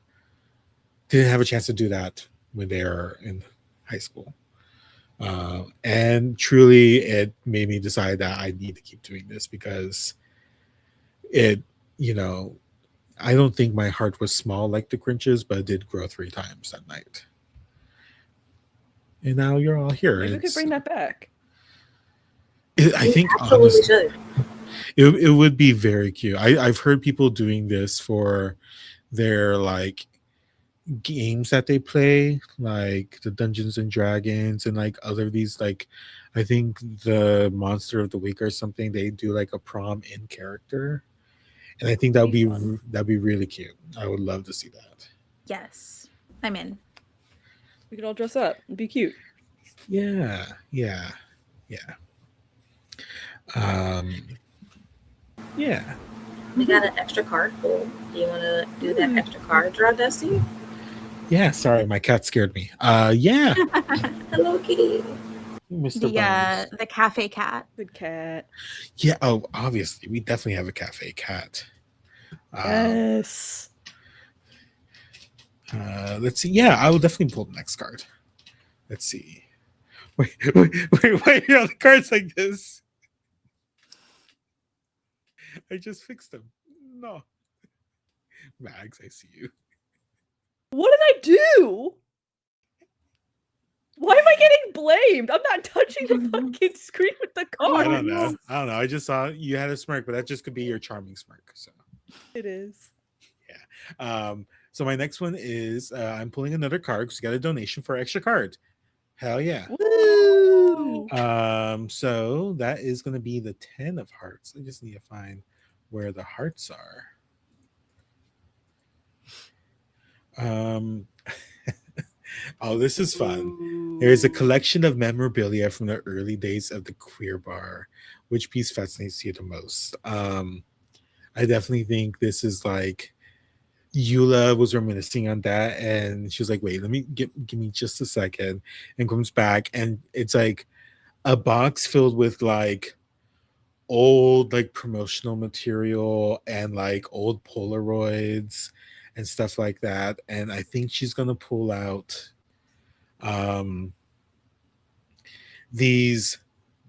didn't have a chance to do that when they were in high school. And truly it made me decide that I need to keep doing this because it, I don't think my heart was small like the Grinch's, but it did grow 3 times that night. And now you're all here. Maybe we could bring that back. I think absolutely honestly, should. It would be very cute. I've heard people doing this for their like games that they play, like the Dungeons and Dragons and like other these like I think the Monster of the Week or something, they do like a prom in character. And I think that'd be really cute. I would love to see that. Yes, I'm in. We could all dress up and be cute. Yeah. Yeah. We got an extra card pull. Do you want to do that extra card draw, Dusty? Yeah, sorry, my cat scared me. Yeah. Hello, kitty. Mr. Burns. The cafe cat. Good cat. Yeah, oh, obviously. We definitely have a cafe cat. Yes. Let's see. Yeah, I will definitely pull the next card. Let's see. Wait, wait, you know, the cards like this. I just fixed them. No. Mags, I see you. What did I do? Why am I getting blamed? I'm not touching the fucking screen with the I card. don't know. I don't know. I just saw you had a smirk, but that just could be your charming smirk. So It is. so my next one is I'm pulling another card because you got a donation for an extra card. Hell yeah. Woo! So that is gonna be the 10 of hearts. I just need to find where the hearts are. Oh, this is fun. There's a collection of memorabilia from the early days of the queer bar. Which piece fascinates you the most? I definitely think this is like Eula was reminiscing on that, and she was like, "Wait, let me give me just a second," and comes back, and it's like a box filled with like old like promotional material and like old Polaroids and stuff like that. And I think she's gonna pull out um these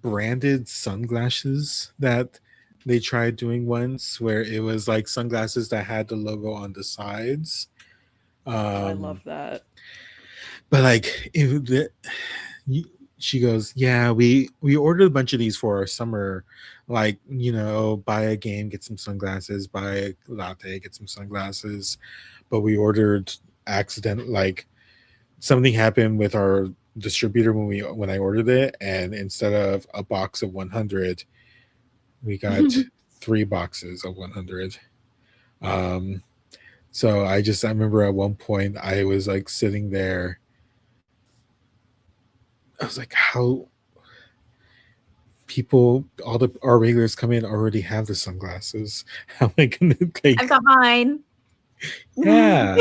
branded sunglasses that they tried doing once, where it was like sunglasses that had the logo on the sides. I love that. But like she goes, yeah, we ordered a bunch of these for our summer, like, you know, buy a game, get some sunglasses, buy a latte, get some sunglasses. But we ordered accident, like something happened with our distributor when I ordered it, and instead of a box of 100, we got 3 boxes of 100. So I remember at one point I was like sitting there, I was like, how people, all the our regulars come in already have the sunglasses. How am I gonna like? I've got mine. Yeah,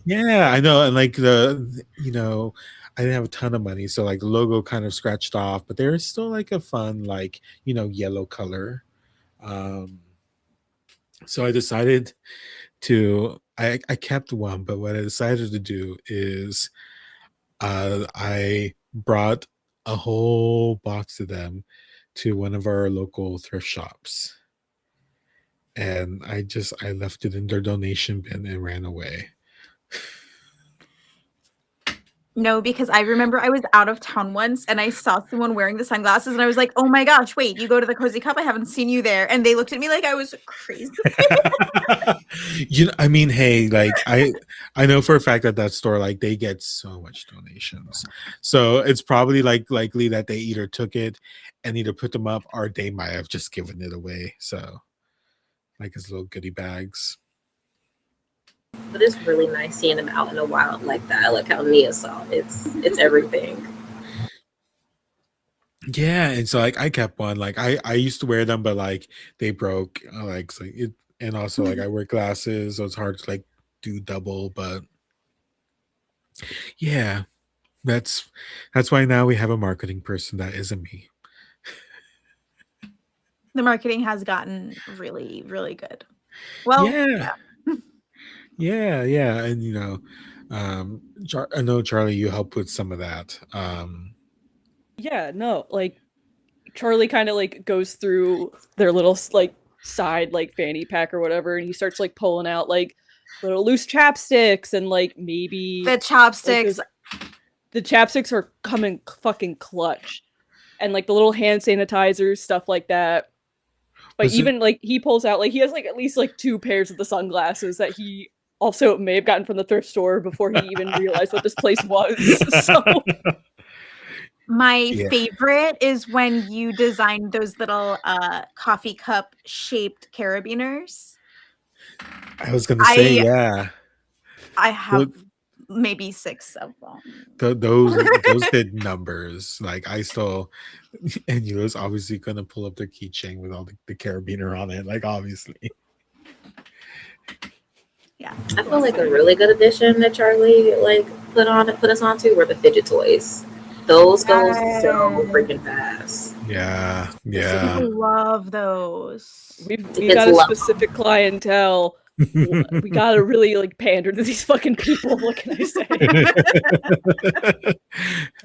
yeah, I know. And like I didn't have a ton of money, so like the logo kind of scratched off, but there is still like a fun like yellow color. Um, so I decided I kept one, but what I decided to do is I brought a whole box of them to one of our local thrift shops, and I left it in their donation bin and ran away. No, because I remember I was out of town once and I saw someone wearing the sunglasses and I was like, oh my gosh, wait, you go to the Cozy Cup? I haven't seen you there. And they looked at me like I was crazy. I mean, hey, like I know for a fact that store, like, they get so much donations, so it's probably like likely that they either took it and either put them up or they might have just given it away. So like as little goodie bags. But it's really nice seeing them out in the wild like that, like how Nia saw. It's everything. Yeah, and so like I kept one. Like I used to wear them, but like they broke. Like so it, and also like I wear glasses, so it's hard to like do double. But yeah, that's why now we have a marketing person that isn't me. The marketing has gotten really, really good. Well, Yeah, yeah, and I know Charlie, you helped with some of that. Yeah, no, like Charlie kind of like goes through their little like side like fanny pack or whatever, and he starts like pulling out like little loose chapsticks and like maybe the chopsticks. The chapsticks are coming fucking clutch, and like the little hand sanitizers, stuff like that. But even like he pulls out like he has like at least like 2 pairs of the sunglasses that he also may have gotten from the thrift store before he even realized what this place was. So my favorite is when you designed those little coffee cup shaped carabiners. I was gonna say, yeah. I have maybe 6 of them. Those did numbers. Like I still, and Eula's obviously gonna pull up their keychain with all the carabiner on it. Like obviously. Yeah, I feel like a really good addition that Charlie like put us onto were the fidget toys. Those go so freaking fast. Yeah. I love those. We've got a specific clientele We gotta really like pander to these fucking people. What can I say?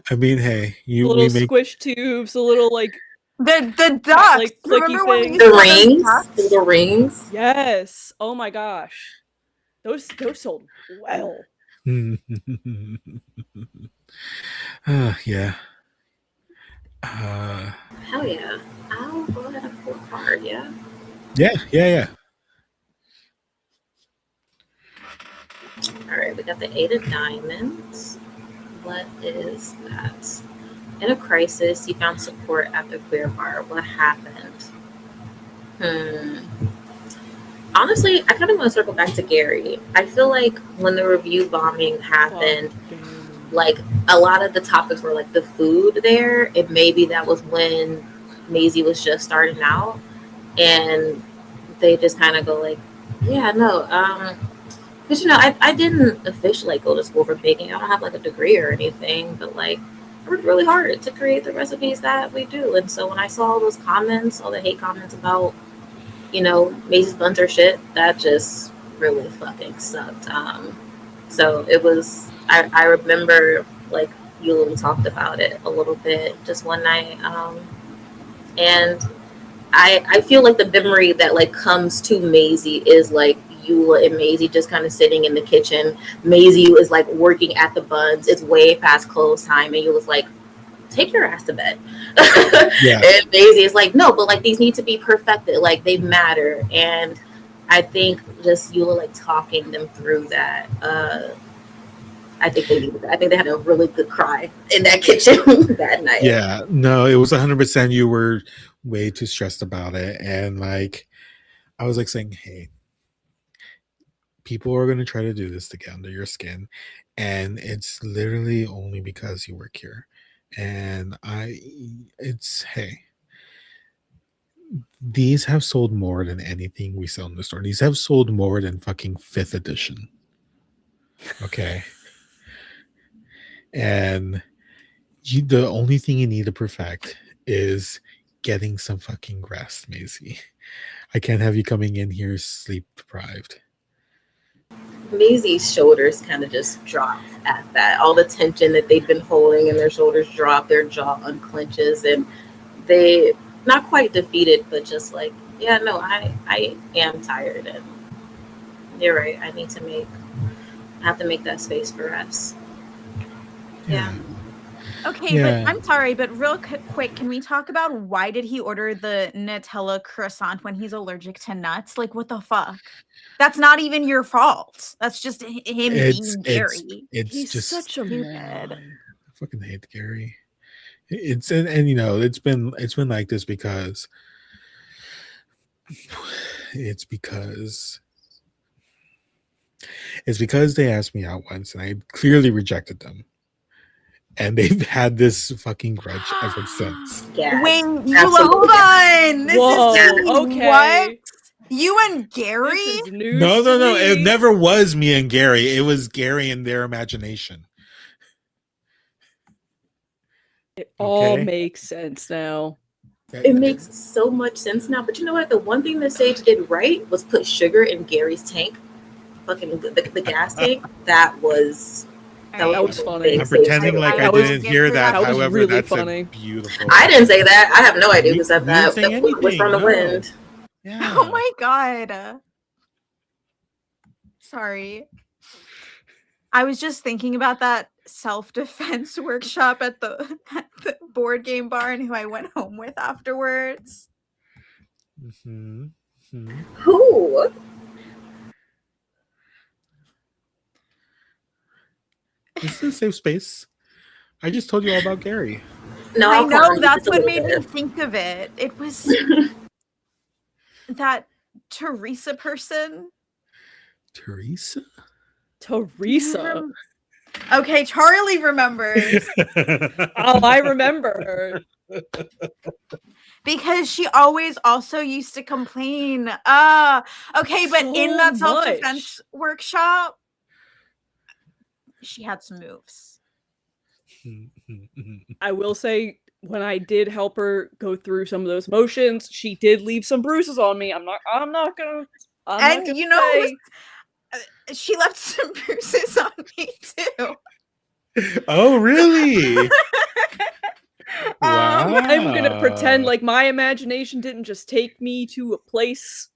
I mean, hey, The little we make squish tubes, the little like The ducks. like clicky Remember when we things. used to The have those rings, ducks? the little rings. Yes. Oh my gosh. Those sold well. yeah. Hell yeah. I'll go ahead and pull a card, yeah. Yeah. All right, we got the Eight of Diamonds. What is that? In a crisis, you found support at the queer bar. What happened? Honestly, I kind of want to circle back to Gary. I feel like when the review bombing happened, like a lot of the topics were like the food there, and maybe that was when Maisie was just starting out, and they just kind of go like, yeah, no, because I didn't officially like go to school for baking. I don't have like a degree or anything, but like I worked really hard to create the recipes that we do. And so when I saw all those comments, all the hate comments about, Macy's buns are shit, that just really fucking sucked. So it was. I remember like you and we talked about it a little bit just one night, and I feel like the memory that like comes to Maisie is like Eula and Maisie just kind of sitting in the kitchen. Maisie is like working at the buns. It's way past close time, and Eula's like, "Take your ass to bed." Yeah. And Maisie is like, "No, but like these need to be perfected. Like they matter." And I think just Eula like talking them through that. I think they needed that. I think they had a really good cry in that kitchen that night. Yeah. No, it was 100% you were way too stressed about it. And like, I was like saying, hey, people are going to try to do this to get under your skin. And it's literally only because you work here. And hey, these have sold more than anything we sell in the store. These have sold more than fucking 5th edition. Okay. And the only thing you need to perfect is getting some fucking rest, Maisie. I can't have you coming in here sleep deprived. Maisie's shoulders kind of just drop at that. All the tension that they've been holding and their shoulders drop, their jaw unclenches, and they not quite defeated, but just like, yeah, no, I am tired, and you're right. I have to make that space for us. Yeah. Okay, but I'm sorry, but real quick, can we talk about why did he order the Nutella croissant when he's allergic to nuts? Like, what the fuck? That's not even your fault. That's just him being Gary. He's just such a stupid. moron. I fucking hate Gary. It's and you know it's been like this because it's because they asked me out once and I clearly rejected them. And they've had this fucking grudge ever since. Yeah. Wait, hold on. This is okay. What? You and Gary? This is news No. to It me. never was me and Gary. It was Gary in their imagination. It all makes sense now. It makes so much sense now. But you know what? The one thing that Sage did right was put sugar in Gary's tank, fucking the gas tank. That was funny. I'm pretending like I didn't hear that. That was However, really that's funny. Beautiful. I didn't say that. I have no idea who said that. That was from the wind. Yeah. Oh my god. Sorry. I was just thinking about that self-defense workshop at the board game bar and who I went home with afterwards. Who? This is a safe space. I just told you all about Gary. No, I know. That's what made me think of it. It was that Teresa person. Teresa? Okay, Charlie remembers. Oh, I remember. Because she always also used to complain. Okay, but in that self-defense workshop, she had some moves. I will say, when I did help her go through some of those motions, she did leave some bruises on me. I'm not gonna I'm not And gonna you know, say. she left some bruises on me too. Oh, really? I'm gonna pretend Wow. like my imagination didn't just take me to a place.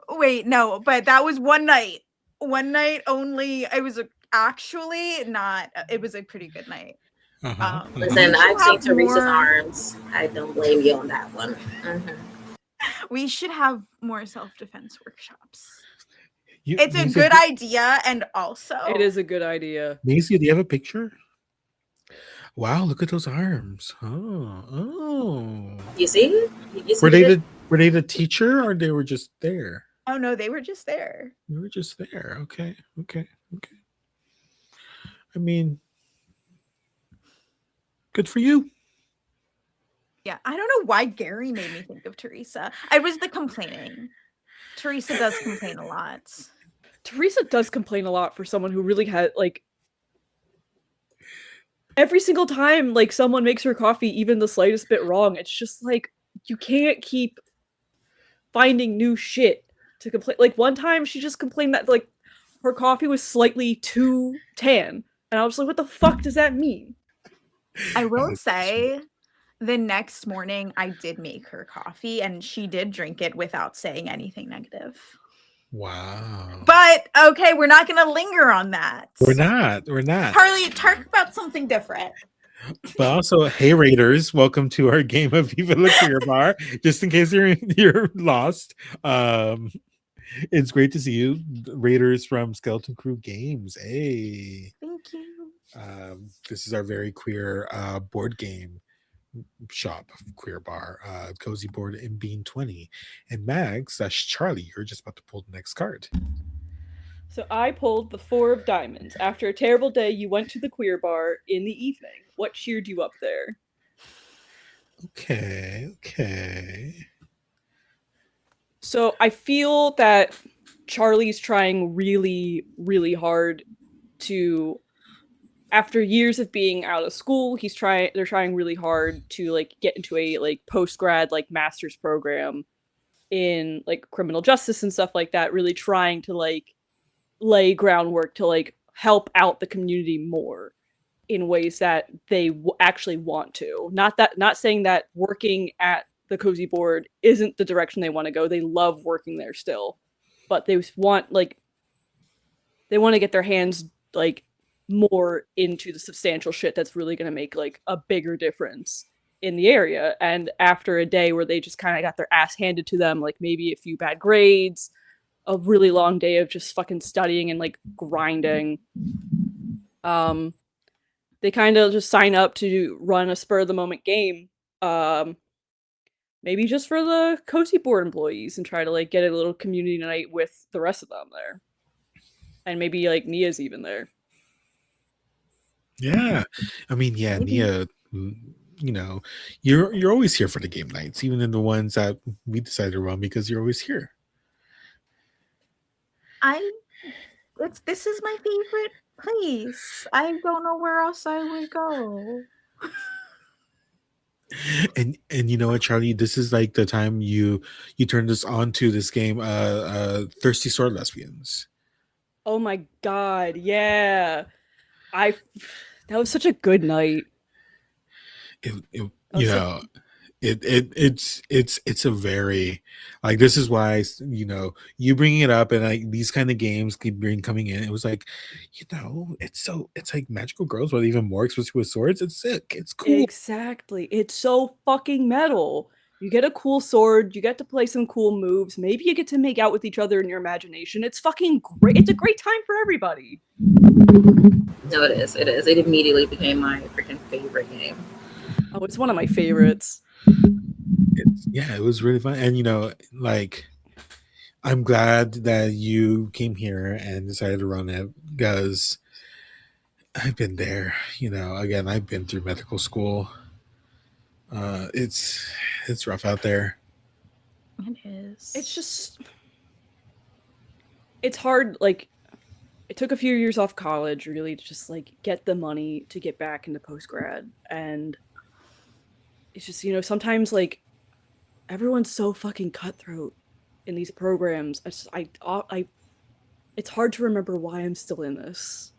Wait, no, but that was one night. One night only. It was actually not. It was a pretty good night. Uh-huh. Listen, We should I've seen have Teresa's more. arms. I don't blame you on that one. We should have more self-defense workshops. You, It's a Maisie, good idea, and also It is a good idea. Maisie, do you have a picture? Wow, look at those arms. Oh. You see? You see Were they it? the teacher or they were just there? Oh no, they were just there. They were just there. Okay. I mean, good for you. Yeah, I don't know why Gary made me think of Teresa. I was the complaining. Teresa does complain a lot. Teresa does complain a lot for someone who really had like every single time like someone makes her coffee even the slightest bit wrong, it's just like you can't keep finding new shit to complain. Like one time she just complained that like her coffee was slightly too tan. And I was like, what the fuck does that mean? I will say the next morning I did make her coffee and she did drink it without saying anything negative. Wow. But okay, we're not going to linger on that. We're not. Harley, talk about something different. But also, hey Raiders, welcome to our game of Viva La Queer Bar. Just in case you're lost. It's great to see you, Raiders from Skeleton Crew Games. Hey. Thank you. This is our very queer board game shop, queer bar, cozy board in Bean 20. And Mags, that's Charlie, you're just about to pull the next card. So I pulled the 4 of diamonds. After a terrible day, you went to the queer bar in the evening. What cheered you up there? Okay. So I feel that Charlie's trying really, really hard to, after years of being out of school, they're trying really hard to like get into a like post-grad like master's program in like criminal justice and stuff like that, really trying to like lay groundwork to like help out the community more in ways that they actually want to. Not saying that working at the cozy board isn't the direction they want to go. They love working there still, but they want to get their hands like more into the substantial shit that's really going to make like a bigger difference in the area. And after a day where they just kind of got their ass handed to them, like maybe a few bad grades, a really long day of just fucking studying and like grinding, they kind of just sign up to run a spur of the moment game, maybe just for the cozy board employees, and try to like get a little community night with the rest of them there, and maybe like Nia's even there. Yeah, I mean, yeah, Maybe. Nia, you know, you're always here for the game nights, even in the ones that we decided to run, because you're always here. This is my favorite place. I don't know where else I would go. And you know what, Charlie, this is like the time you turned us on to this game, Thirsty Sword Lesbians. Oh my god, yeah. That was such a good night. It's a very, like, this is why, you know, you bringing it up and like these kind of games keep coming in. It was like, you know, it's like magical girls, but even more, especially with swords. It's sick. It's cool. Exactly. It's so fucking metal. You get a cool sword, you get to play some cool moves, maybe you get to make out with each other in your imagination. It's fucking great. It's a great time for everybody. No, it is. It immediately became my freaking favorite game. Oh, it's one of my favorites. It was really fun. And, you know, like, I'm glad that you came here and decided to run it, because I've been there. You know, again, I've been through medical school. It's rough out there. It is. It's hard. Like, it took a few years off college really to just like get the money to get back into post-grad. And it's just, you know, sometimes like everyone's so fucking cutthroat in these programs. It's hard to remember why I'm still in this.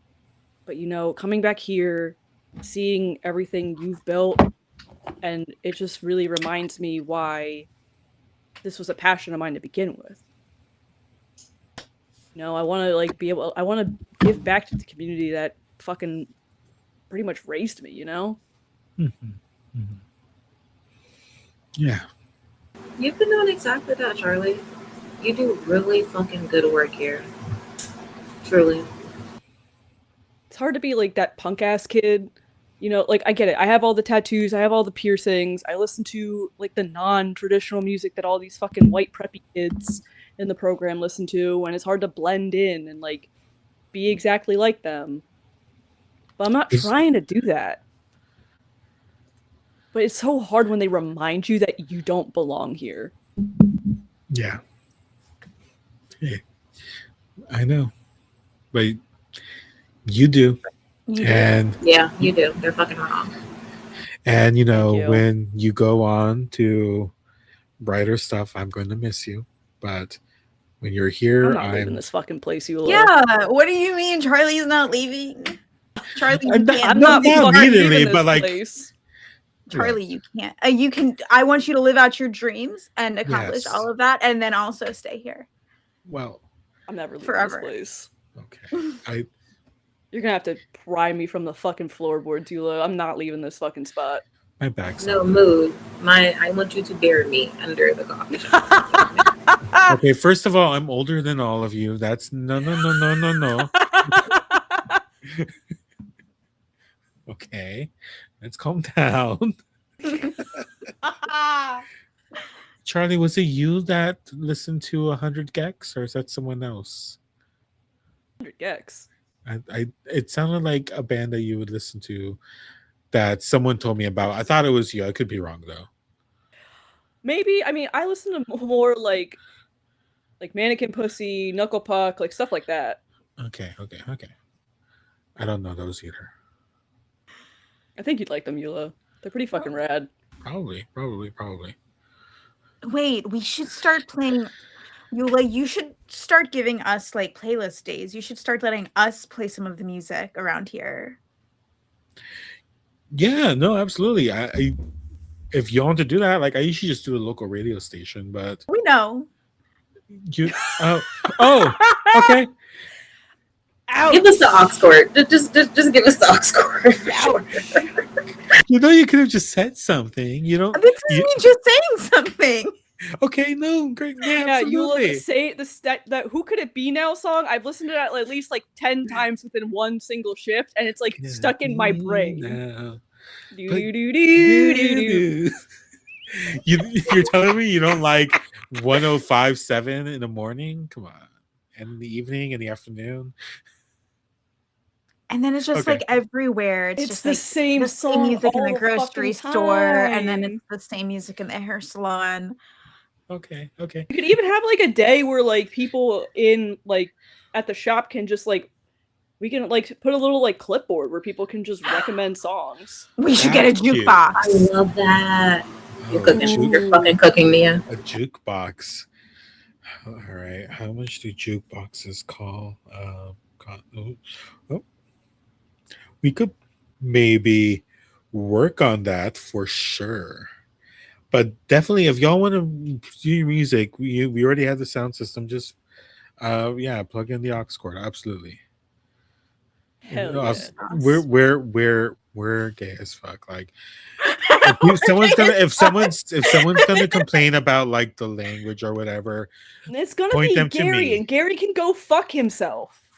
But coming back here, seeing everything you've built, and it just really reminds me why this was a passion of mine to begin with. I want to I want to give back to the community that fucking pretty much raised me, Yeah. You've been doing exactly that, Charlie. You do really fucking good work here. Truly. It's hard to be like that punk ass kid. I get it. I have all the tattoos, I have all the piercings, I listen to like the non-traditional music that all these fucking white preppy kids in the program listen to, and it's hard to blend in and like be exactly like them. But I'm not trying to do that. But it's so hard when they remind you that you don't belong here. Yeah. Hey, I know. But you do. And yeah, you do. They're fucking wrong. And when you go on to brighter stuff, I'm going to miss you. But when you're here, I'm not leaving this fucking place, you. Yeah. What do you mean Charlie's not leaving? Charlie, you can't. I'm not immediately, but like place. Charlie, you can't. You can. I want you to live out your dreams and accomplish all of that, and then also stay here. Well, I'm never leaving forever. This place. Okay. You're gonna have to pry me from the fucking floorboards, Eula. I'm not leaving this fucking spot. My back's no mood. I want you to bury me under the coffee shop. Okay, first of all, I'm older than all of you. That's no. Okay, let's calm down. Charlie, was it you that listened to 100 Gex, or is that someone else? 100 Gex. It sounded like a band that you would listen to that someone told me about. I thought it was you. I could be wrong though. Maybe. I mean, I listen to more like Mannequin Pussy, Knuckle Puck, like stuff like that. Okay. I don't know those either. I think you'd like them, Eula. They're pretty fucking rad. Probably. Wait, we should start playing. You should start giving us like playlist days. You should start letting us play some of the music around here. Yeah, no, absolutely. I if you want to do that, like I usually just do a local radio station, but we know. You okay. Ouch. Give us the aux cord. Just give us the aux cord. You could have just said something. You don't. This is me just saying something. Okay, no, great. Yeah, you look say that who could it be now song. I've listened to that at least like 10 times within one single shift, and it's like stuck in my brain. You're telling me you don't like 105.7 in the morning? Come on, and in the evening, in the afternoon. And then it's just like everywhere. It's just the like same song music in the grocery store, and then it's the same music in the hair salon. Okay. You could even have like a day where like people in like at the shop can just like we can like put a little like clipboard where people can just recommend songs. We should get a jukebox. I love that. You're fucking cooking, Mia. A jukebox. All right. How much do jukeboxes call? We could maybe work on that for sure. But definitely, if y'all want to do your music, we already have the sound system. Just plug in the aux cord. Absolutely. Hell yeah. We're gay as fuck. Like if someone's gonna complain about like the language or whatever, it's gonna be Gary, and Gary can go fuck himself.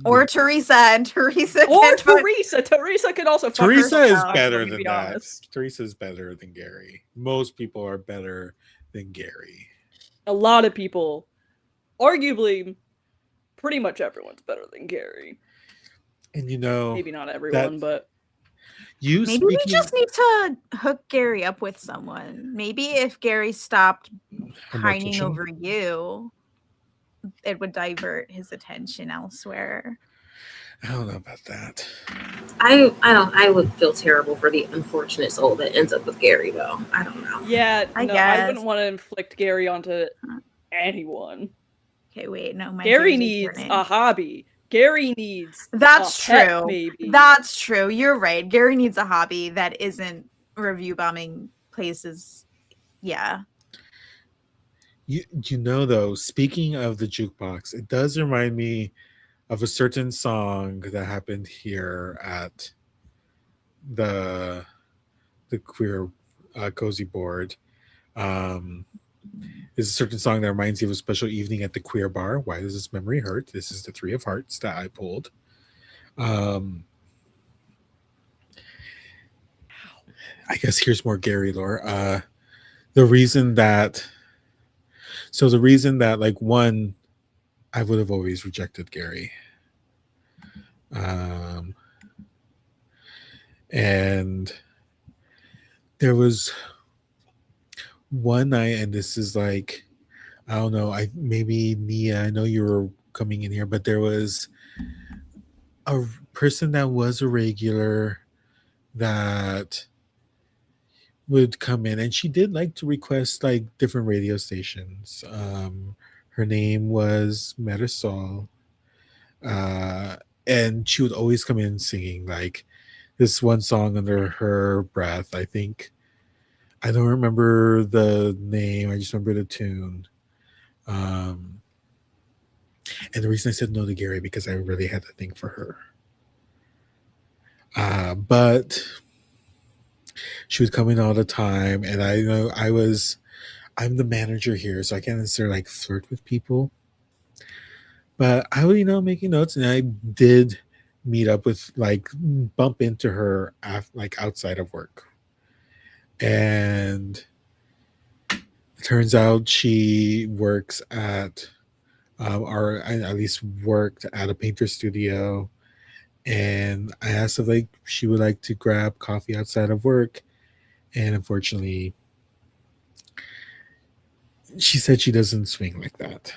Or Teresa Teresa can also fuck Teresa is better than that. Honest. Teresa is better than Gary. Most people are better than Gary. A lot of people, arguably, pretty much everyone's better than Gary. And maybe not everyone, but maybe we just need to hook Gary up with someone. Maybe if Gary stopped pining over you, it would divert his attention elsewhere. I don't know about that. I would feel terrible for the unfortunate soul that ends up with Gary though. I don't know. Yeah, I no, I guess. wouldn't want to inflict Gary onto anyone. Okay, wait, no, my Gary gears are needs turning. a hobby. Gary needs That's a pet, true. maybe. That's true. You're right. Gary needs a hobby that isn't review bombing places. Yeah. You know though, speaking of the jukebox, it does remind me of a certain song that happened here at the queer cozy board. Um, is a certain song that reminds you of a special evening at the queer bar. Why does this memory hurt? This is the Three of Hearts that I pulled. Um, I guess here's more Gary lore. The reason that the reason that like one, I would have always rejected Gary. Um, and there was one night, and this is like, I don't know, I maybe Nia, I know you were coming in here, but there was a person that was a regular that would come in, and she did like to request like different radio stations. Her name was Marisol, uh, and she would always come in singing like this one song under her breath. I think I don't remember the name. I just remember the tune. Um, and the reason I said no to Gary because I really had to think for her. But she would come in all the time, and I know I'm the manager here, so I can't necessarily like flirt with people. But I would, making notes, and I did meet up with like bump into her like outside of work, and it turns out she works at or at least worked at a painter studio. And I asked if like she would like to grab coffee outside of work, and unfortunately, she said she doesn't swing like that.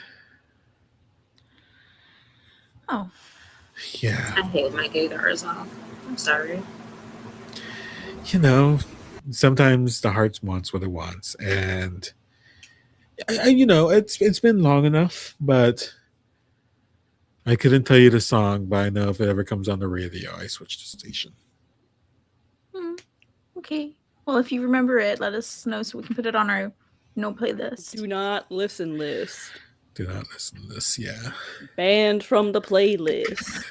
Oh. Yeah. I hate my gaydars off. I'm sorry. Sometimes the heart wants what it wants, and it's been long enough, but I couldn't tell you the song, but I know if it ever comes on the radio, I switch the station. Okay. Well, if you remember it, let us know so we can put it on our no playlist. Do not listen list. Do not listen to this, yeah. Banned from the playlist.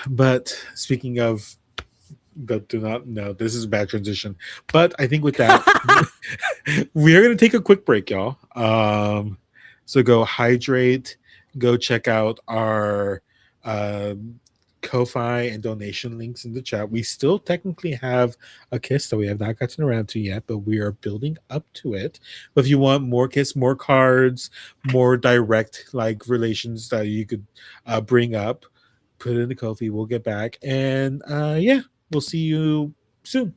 But speaking of that, do not know, this is a bad transition. But I think with that, we are going to take a quick break, y'all. So go hydrate, go check out our Ko-Fi and donation links in the chat. We still technically have a kiss that we have not gotten around to yet, but we are building up to it. But if you want more kiss, more cards, more direct like relations that you could bring up, put it in the Ko-Fi. We'll get back, and yeah, we'll see you soon.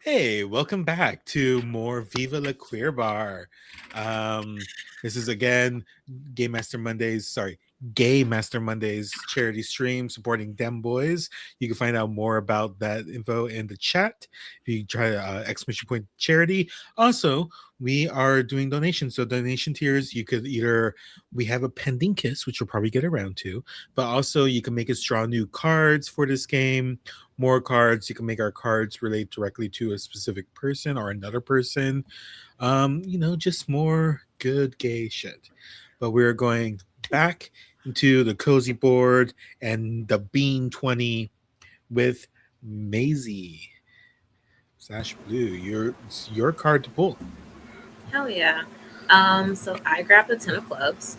Hey, welcome back to more Viva La Queer Bar. Um, this is again Gay Master Mondays, sorry, Gay Master Mondays charity stream supporting them boys. You can find out more about that info in the chat if you try exclamation point charity. Also, we are doing donations. So donation tiers, you could either we have a pending kiss, which we'll probably get around to, but also you can make us draw new cards for this game, more cards. You can make our cards relate directly to a specific person or another person. Just more good gay shit. But we're going back into the cozy board and the Bean 20 with Maisie. Sash Blue, it's your card to pull. Hell yeah. So I grabbed a 10 of clubs,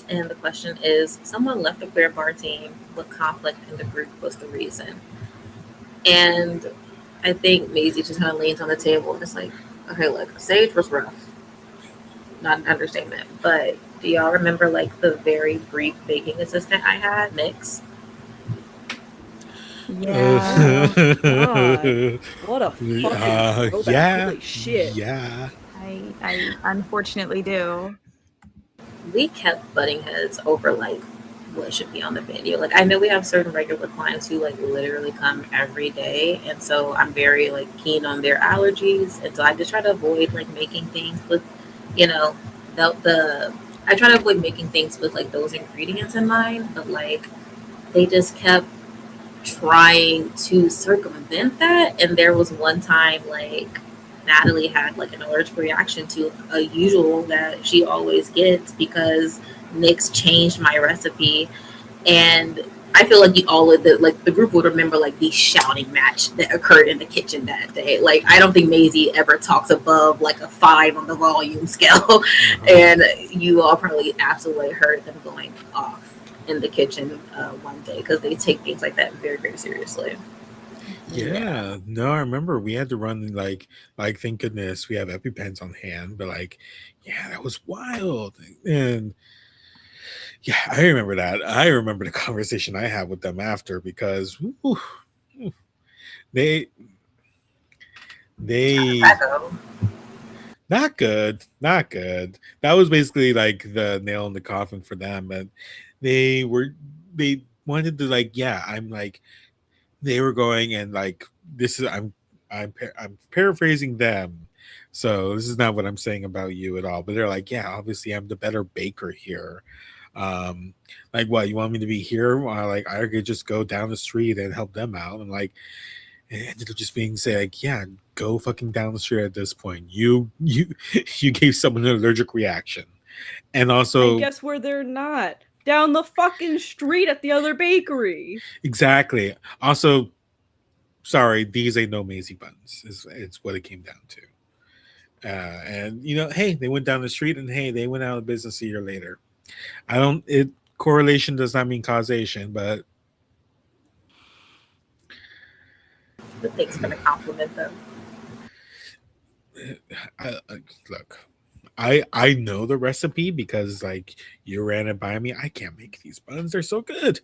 and the question is someone left the queer bar team. What conflict in the group was the reason? And I think Maisie just kind of leans on the table and it's like, okay, look, Sage was rough. Not an understatement. But do y'all remember like the very brief baking assistant I had, Nix? Yeah. God. What a fucking throwback. Yeah, Holy shit. yeah. I unfortunately do. We kept butting heads over like what should be on the menu. Like I know we have certain regular clients who like literally come every day, and so I'm very like keen on their allergies, and so I just try to avoid like making things with, you know, the I try to avoid making things with like those ingredients in mind. But like they just kept trying to circumvent that, and there was one time like Natalie had like an allergic reaction to a usual that she always gets because Nick's changed my recipe. And I feel like all of the group would remember like the shouting match that occurred in the kitchen that day. Like I don't think Maisie ever talks above like a 5 on the volume scale. And you all probably absolutely heard them going off in the kitchen one day because they take things like that very, very seriously. Yeah, no, I remember we had to run like thank goodness we have EpiPens on hand, but like, yeah, that was wild. And yeah, I remember that. I remember the conversation I had with them after because whew, they they not good, not good. That was basically like the nail in the coffin for them, and they wanted to like, yeah, I'm like they were going and like this is I'm paraphrasing them, so this is not what I'm saying about you at all, but they're like, yeah, obviously I'm the better baker here. Like, what, you want me to be here while like I could just go down the street and help them out? And like it ended up just being say like, yeah, go fucking down the street at this point. You gave someone an allergic reaction. And also, And guess where they're not? Down the fucking street at the other bakery. exactly. Also, sorry, these ain't no Maisie buns. It's what it came down to. And hey, they went down the street, and hey, they went out of business a year later. I don't. It correlation does not mean causation, but Thanks for the compliment, though. look, I know the recipe because like you ran it by me. I can't make these buns; they're so good.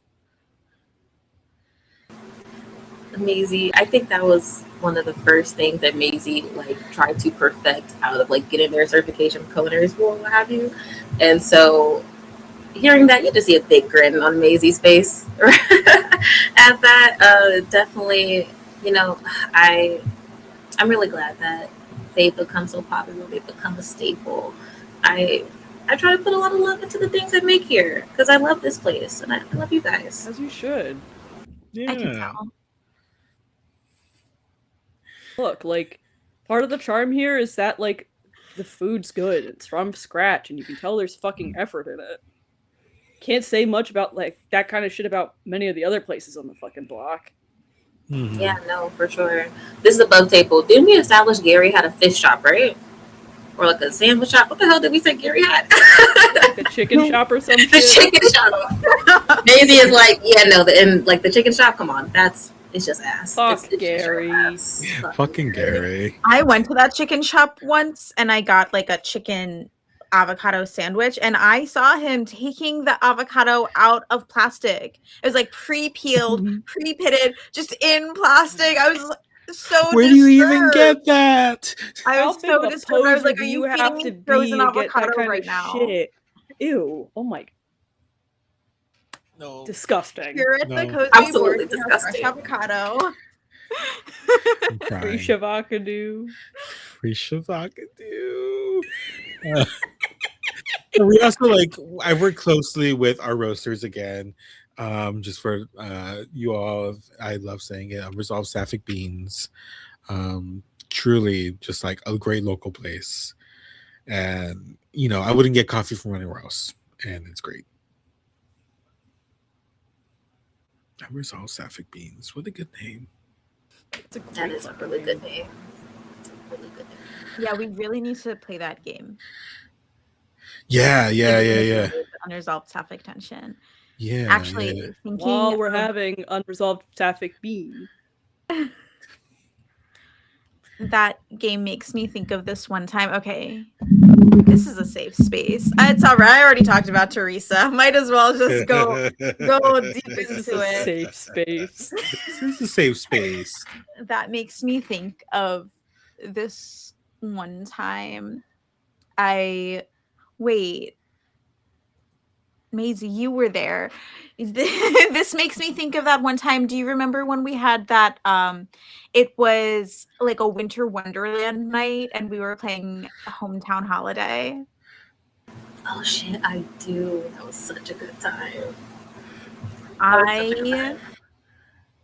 Maisie, I think that was one of the first things that Maisie like tried to perfect out of like getting their certification for culinary school and what have you. And so hearing that, you just see a big grin on Maisie's face at that. Definitely, you know, I'm really glad that they've become so popular. They've become a staple. I I try to put a lot of love into the things I make here because I love this place and I love you guys. As you should. I can Yeah. tell. Look, like, part of the charm here is that, like, the food's good. It's from scratch, and you can tell there's fucking effort in it. Can't say much about, like, that kind of shit about many of the other places on the fucking block. Mhm. Yeah, no, for sure. This is above table. Didn't we establish Gary had a fish shop, right? Or like a sandwich shop? What the hell did we say Gary had? Like a chicken shop or some The shit. chicken shop. Maisie is like, yeah, no, and like the chicken shop. Come on, it's just ass. Fuck It's just Gary. ass. Fucking Gary. I went to that chicken shop once and I got like a chicken avocado sandwich and I saw him taking the avocado out of plastic. It was like pre-peeled, pre-pitted, just in plastic. I was so Where do you even disturbed. get that? I How was big of so a disturbed. I was poser like, do "Are you you have feeding to me frozen be to get that avocado kind right of now?" shit? Ew. Oh my. No, Disgusting. Here at the no, Cozy Board, Absolutely we have fresh disgusting. avocado. I'm Free crying. Shavakadu. Free Shavakadu. Uh, we also like I work closely with our roasters again. Just for you all, I love saying it. Resolve Sapphic Beans. Truly, just like a great local place, and I wouldn't get coffee from anywhere else, and it's great. Resolve Sapphic Beans. What a good name. It's a That great is a fucking really good name. name. It's a really good name. Yeah, we really need to play that game. Yeah, Play yeah, the yeah, game yeah, with Unresolved Sapphic Tension. yeah, Actually, yeah. While thinking we're of having unresolved sapphic bean. that game makes me think of this one time. Okay, this is a safe space. It's all right. I already talked about Teresa. Might as well just go deep This is into a it. safe space. This is a safe space. That makes me think of this one time. I wait, Maisie, you were there. This makes me think of that one time. Do you remember when we had that it was like a winter wonderland night and we were playing Hometown Holiday? Oh shit, I do. That was such a good time. That was such a good I time.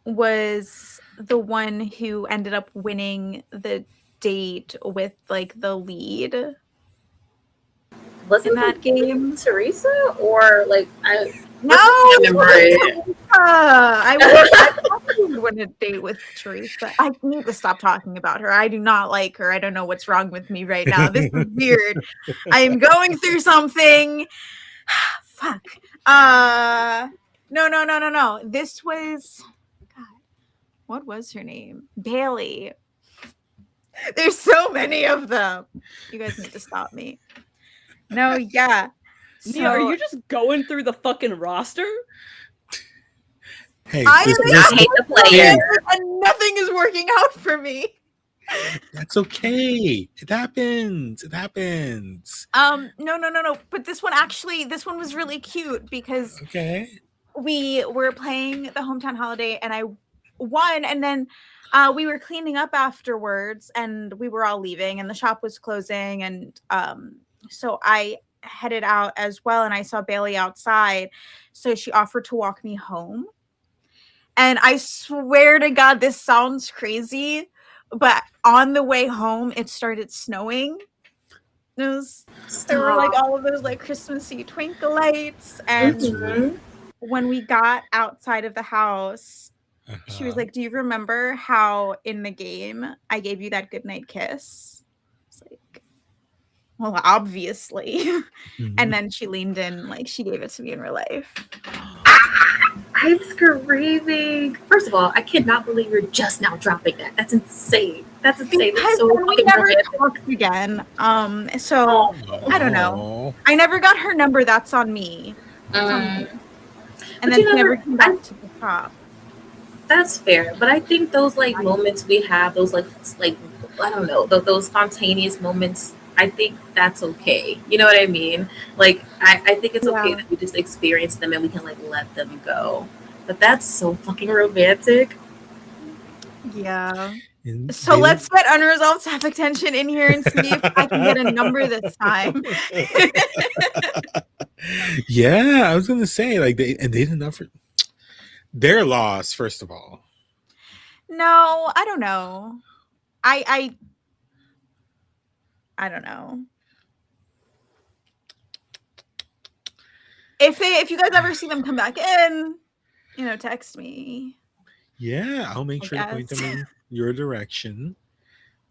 was the one who ended up winning the date with like the lead in Wasn't that it game. Teresa or like I? No, I remember it. Teresa. I probably would win a date with Teresa. I need to stop talking about her. I do not like her. I don't know what's wrong with me right now. This is weird. I am going through something. Fuck. No, no, no, no, no. This was God. What was her name? Bailey. There's so many of them. You guys need to stop me. No, yeah. Nia, are So you just going through the fucking roster? Hey, I this Do is not hate the player. and nothing is working out for me. that's okay. It happens. It happens. No. But this one was really cute because Okay. we were playing the Hometown Holiday and I won, and then we were cleaning up afterwards and we were all leaving and the shop was closing, and so I headed out as well and I saw Bailey outside, so she offered to walk me home. And I swear to God, this sounds crazy, but on the way home, it started snowing. There were like Stop. all of those like Christmassy twinkle lights. And Mhm. when we got outside of the house, she was Uh-huh. like, "Do you remember how in the game I gave you that goodnight kiss?" It's like, well, obviously. And Mhm. then she leaned in, like she gave it to me in real life. I'm screaming. First of all, I cannot believe you're just now dropping that. That's insane. That's insane. That's Because so then we fucking never romantic. talked again. So Oh. I don't know. Oh. I never got her number. That's on me. That's on me. And But then you she never came back I to the shop. that's fair. But I think those like moments we have, those like I don't know, those spontaneous moments. I think that's okay. You know what I mean? Like I think it's okay Yeah. that we just experience them and we can like let them go. But that's so fucking romantic. Yeah. And So they let's get unresolved sapphic tension in here and see if I can get a number this time. Yeah, I was gonna say like they didn't offer their loss, first of all. No, I don't know. I don't know. If you guys ever see them come back in, text me, Yeah, I'll make I sure to point guess. them in your direction.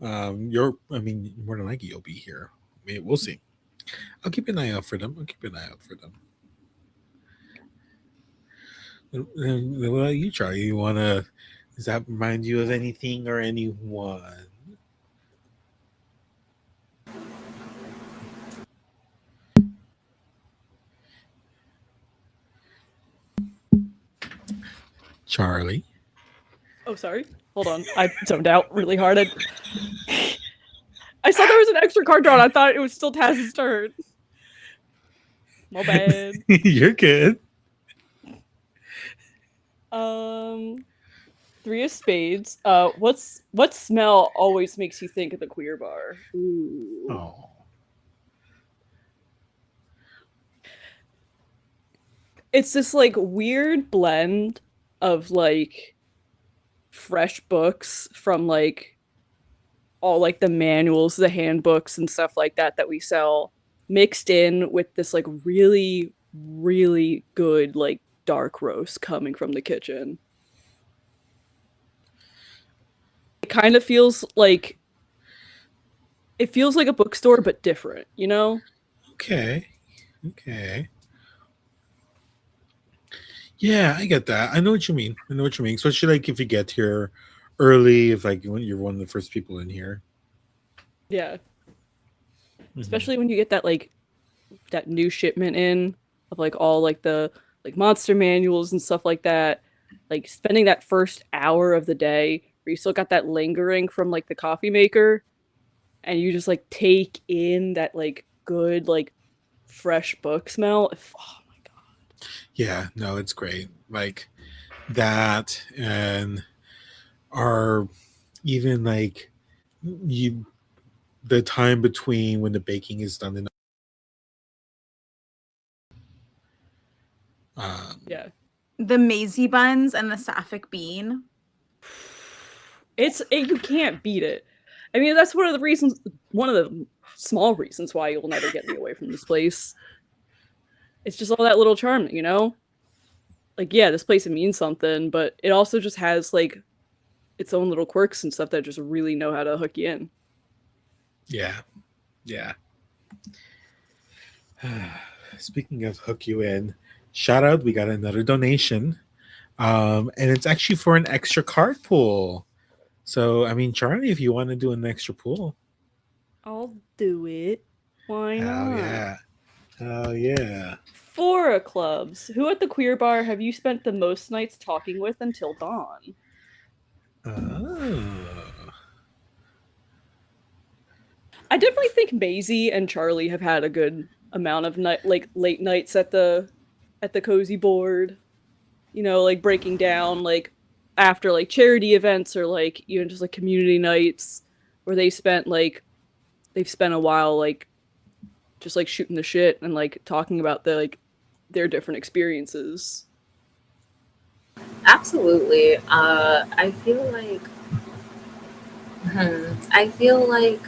I mean, more than likely you'll be here. I mean, we'll see. I'll keep an eye out for them. I'll keep an eye out for them. What about you, Charlie? You wanna? Does that remind you of anything or anyone? Charlie. Oh, sorry. Hold on, I zoned out really hard. I saw there was an extra card drawn. I thought it was still Taz's turn. My bad. You're good. Three of spades. What smell always makes you think of the queer bar? Ooh. Oh. It's this like weird blend of like fresh books from like all like the manuals, the handbooks and stuff like that we sell, mixed in with this like really, really good like dark roast coming from the kitchen. It kind of feels like a bookstore but different, you know? Okay. Okay. Yeah, I get that. I know what you mean. I know what you mean. Especially like if you get here early, if like when you're one of the first people in here. Yeah. Mhm. Especially when you get that like that new shipment in of like all like the like monster manuals and stuff like that. Like spending that first hour of the day where you still got that lingering from like the coffee maker and you just like take in that like good like fresh book smell. Oh my god. Yeah, no, it's great. Like that and are even like you the time between when the baking is done and Yeah. The Maisie buns and the sapphic bean. You can't beat it. I mean, that's one of the small reasons why you'll never get me away from this place. It's just all that little charm, you know? Like, yeah, this place it means something, but it also just has like its own little quirks and stuff that just really know how to hook you in. yeah. Yeah. Speaking of hook you in, shout out, we got another donation. And it's actually for an extra card pool. So I mean, Charlie, if you want to do an extra pool. I'll do it. Why Hell not? yeah. Hell yeah. 4 clubs. Who at the queer bar have you spent the most nights talking with until dawn? Oh. I definitely think Maisie and Charlie have had a good amount of late nights at the cozy board. You know, like breaking down like after like charity events or like even just like community nights where they've spent a while like just like shooting the shit and like talking about their different experiences. Absolutely. I feel like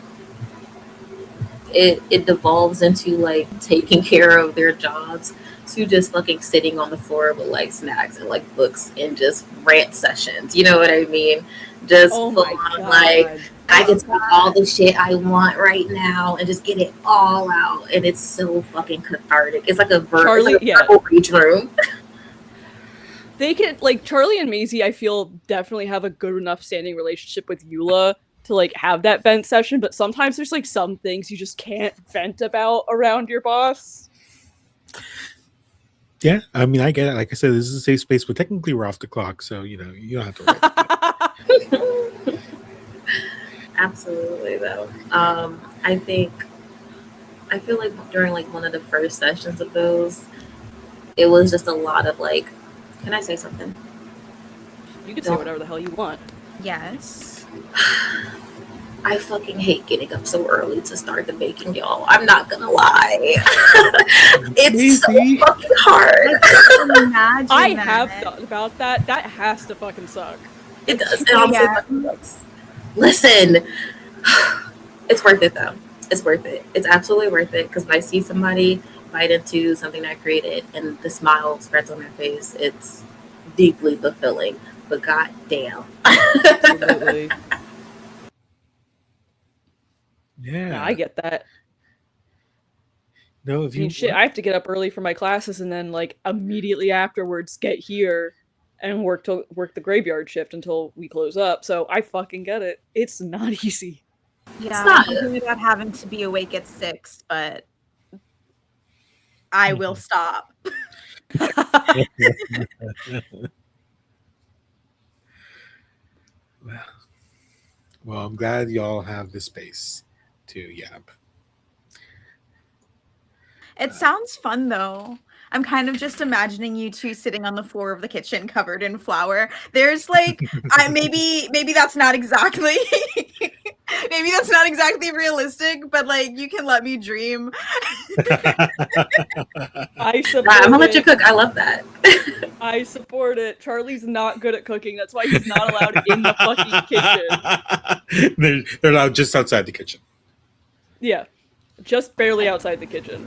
it devolves into like taking care of their jobs to just fucking sitting on the floor with like snacks and like books and just rant sessions. You know what I mean? Just Oh full my on god. like I can take all the shit I want right now and just get it all out, and it's so fucking cathartic. It's like a verbal rage room. They can like Charlie and Maisie, I feel definitely have a good enough standing relationship with Eula to like have that vent session, but sometimes there's like some things you just can't vent about around your boss. Yeah, I mean, I get it. Like I said, this is a safe space, but technically we're off the clock, so you know you don't have to worry about it. Absolutely, though. I feel like during like one of the first sessions of those, it was just a lot of like, can I say something? You can say whatever the hell you want. Yes. I fucking hate getting up so early to start the baking, y'all. I'm not gonna lie. It's so fucking hard. I have thought about that. That has to fucking suck. It does. It honestly fucking sucks. Listen, it's worth it though. It's worth it. It's absolutely worth it because when I see somebody bite into something I created and the smile spreads on their face, it's deeply fulfilling. But goddamn. Absolutely. Yeah, I get that. No, if you I have to get up early for my classes and then like immediately afterwards get here and work the graveyard shift until we close up. So I fucking get it. It's not easy. Yeah, I'm thinking about having to be awake at 6, but I will stop. Well, I'm glad y'all have the space to yap. It sounds fun though. I'm kind of just imagining you two sitting on the floor of the kitchen covered in flour. There's like I maybe that's not exactly maybe that's not exactly realistic, but like you can let me dream. I support I'm gonna let you it. cook. I love that. I support it. Charlie's not good at cooking. That's why he's not allowed in the fucking kitchen. They're allowed just outside the kitchen. Yeah. Just barely outside the kitchen.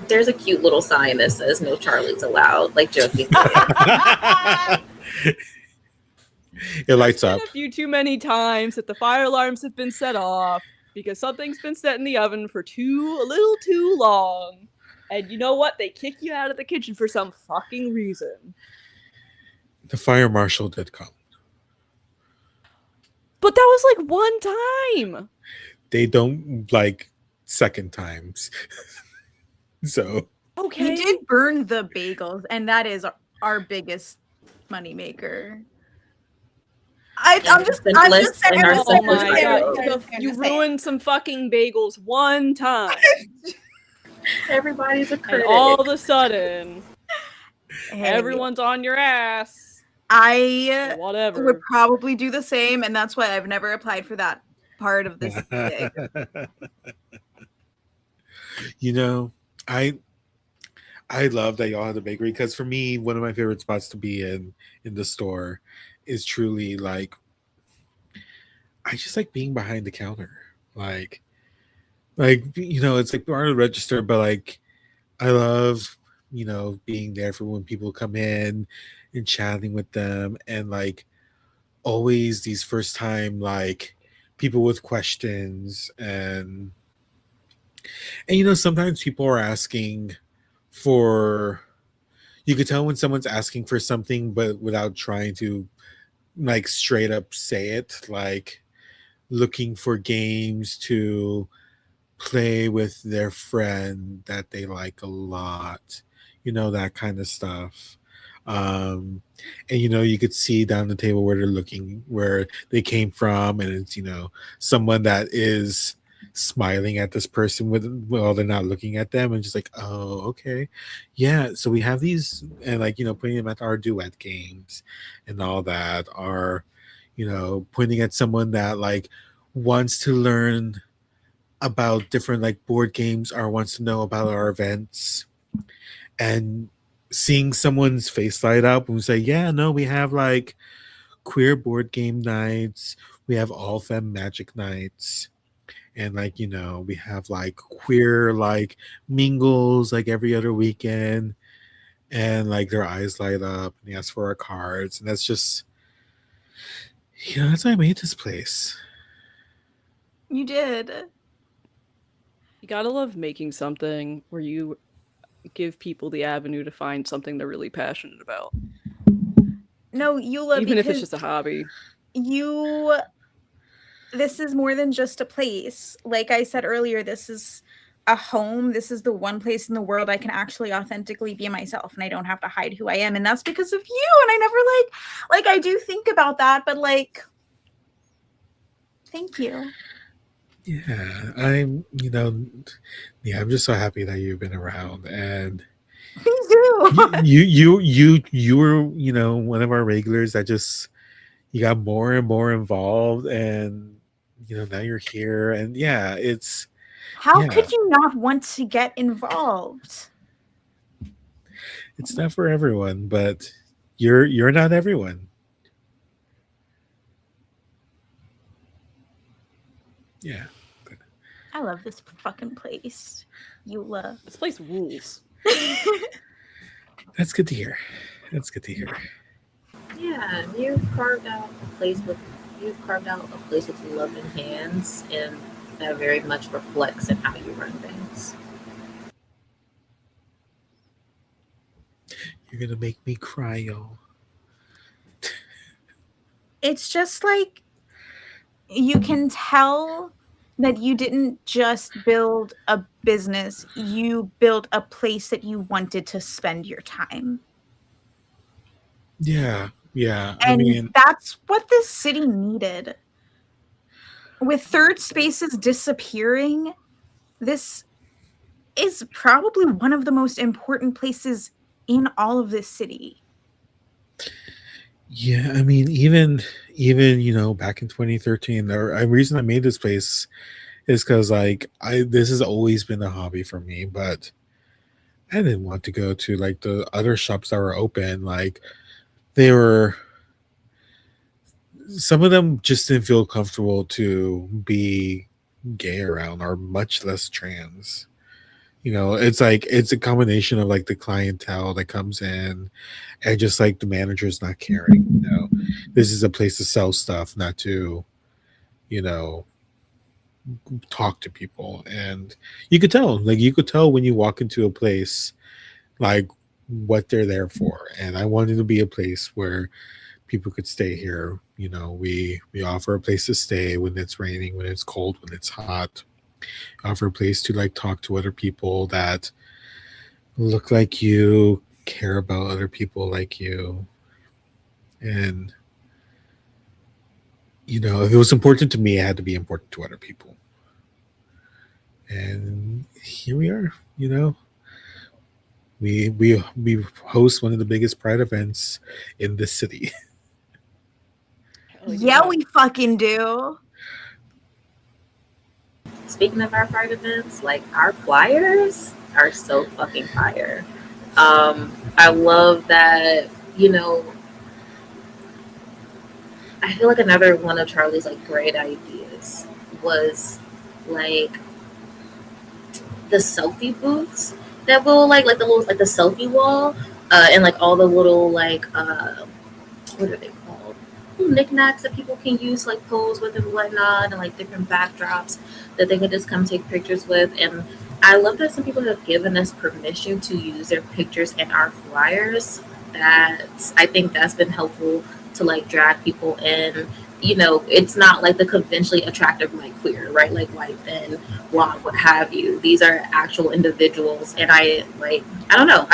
There's a cute little sign that says "No Charlie's allowed," like joking. It lights Been up. a few too many times that the fire alarms have been set off because something's been set in the oven for a little too long. And you know what? They kick you out of the kitchen for some fucking reason. The fire marshal did come. But that was like one time. They don't like second times. So Okay. He did burn the bagels, and that is our biggest moneymaker. I'm just saying. Oh my god. You ruined some fucking bagels one time. Everybody's a critic. And all of a sudden, everyone's on your ass. I Whatever. would probably do the same, and that's why I've never applied for that part of this gig. You know, I love that y'all have the bakery because for me, one of my favorite spots to be in the store is truly like I just like being behind the counter. Like it's like we're on the register, but like I love, being there for when people come in and chatting with them and like always these first time like people with questions and sometimes people are asking for you could tell when someone's asking for something but without trying to like straight up say it, like looking for games to play with their friend that they like a lot, that kind of stuff. And you could see down the table where they're looking, where they came from, and it's someone that is smiling at this person while they're not looking at them, and just like, oh, okay, yeah. So we have these, and like putting them at our duet games and all that, are pointing at someone that like wants to learn about different like board games or wants to know about our events, and seeing someone's face light up and say, yeah, no, we have like queer board game nights, we have all femme magic nights, and like we have like queer like mingles like every other weekend, and like their eyes light up and they ask for our cards, and that's just that's why I made this place. You did. You gotta love making something where you give people the avenue to find something they're really passionate about. No, you love, even if it's just a hobby. This is more than just a place. Like I said earlier, this is a home. This is the one place in the world I can actually authentically be myself, and I don't have to hide who I am. And that's because of you. And I never like I do think about that, but like, thank you. Yeah, I'm just so happy that you've been around, and Me too. you were one of our regulars that just you got more and more involved, and now you're here, and yeah, it's how could you not want to get involved? It's not for everyone, but you're not everyone. Yeah. I love this fucking place. Eula. This place rules. That's good to hear. That's good to hear. Yeah, you've carved out a place with loving hands, and that very much reflects in how you run things. You're gonna make me cry, y'all. It's just like you can tell that you didn't just build a business, you built a place that you wanted to spend your time. Yeah, Yeah, I And mean, that's what this city needed. With third spaces disappearing, this is probably one of the most important places in all of this city. yeah, I mean, even back in 2013, the reason I made this place is because like I this has always been a hobby for me, but I didn't want to go to like the other shops that were open. Like they were some of them just didn't feel comfortable to be gay around or much less trans. It's like it's a combination of like the clientele that comes in and just like the manager's not caring. This is a place to sell stuff, not to, you know, talk to people. And you could tell when you walk into a place like what they're there for. And I wanted to be a place where people could stay here. We offer a place to stay when it's raining, when it's cold, when it's hot. Offer a place to like talk to other people that look like you, care about other people like you. And if it was important to me, it had to be important to other people. And here we are. We host one of the biggest pride events in the city. Hell Yeah, yeah. we fucking do. Speaking of our pride events, like our flyers are so fucking fire. I love that, I feel like another one of Charlie's like great ideas was like the selfie booths that will like the little like the selfie wall, and like all the little like what are they called? Knickknacks that people can use like pose with and whatnot, and like different backdrops that they can just come take pictures with. And I love that some people have given us permission to use their pictures in our flyers. I think that's been helpful to like drag people in. It's not like the conventionally attractive like queer, right? Like white, thin, blonde, what have you. These are actual individuals, and I don't know.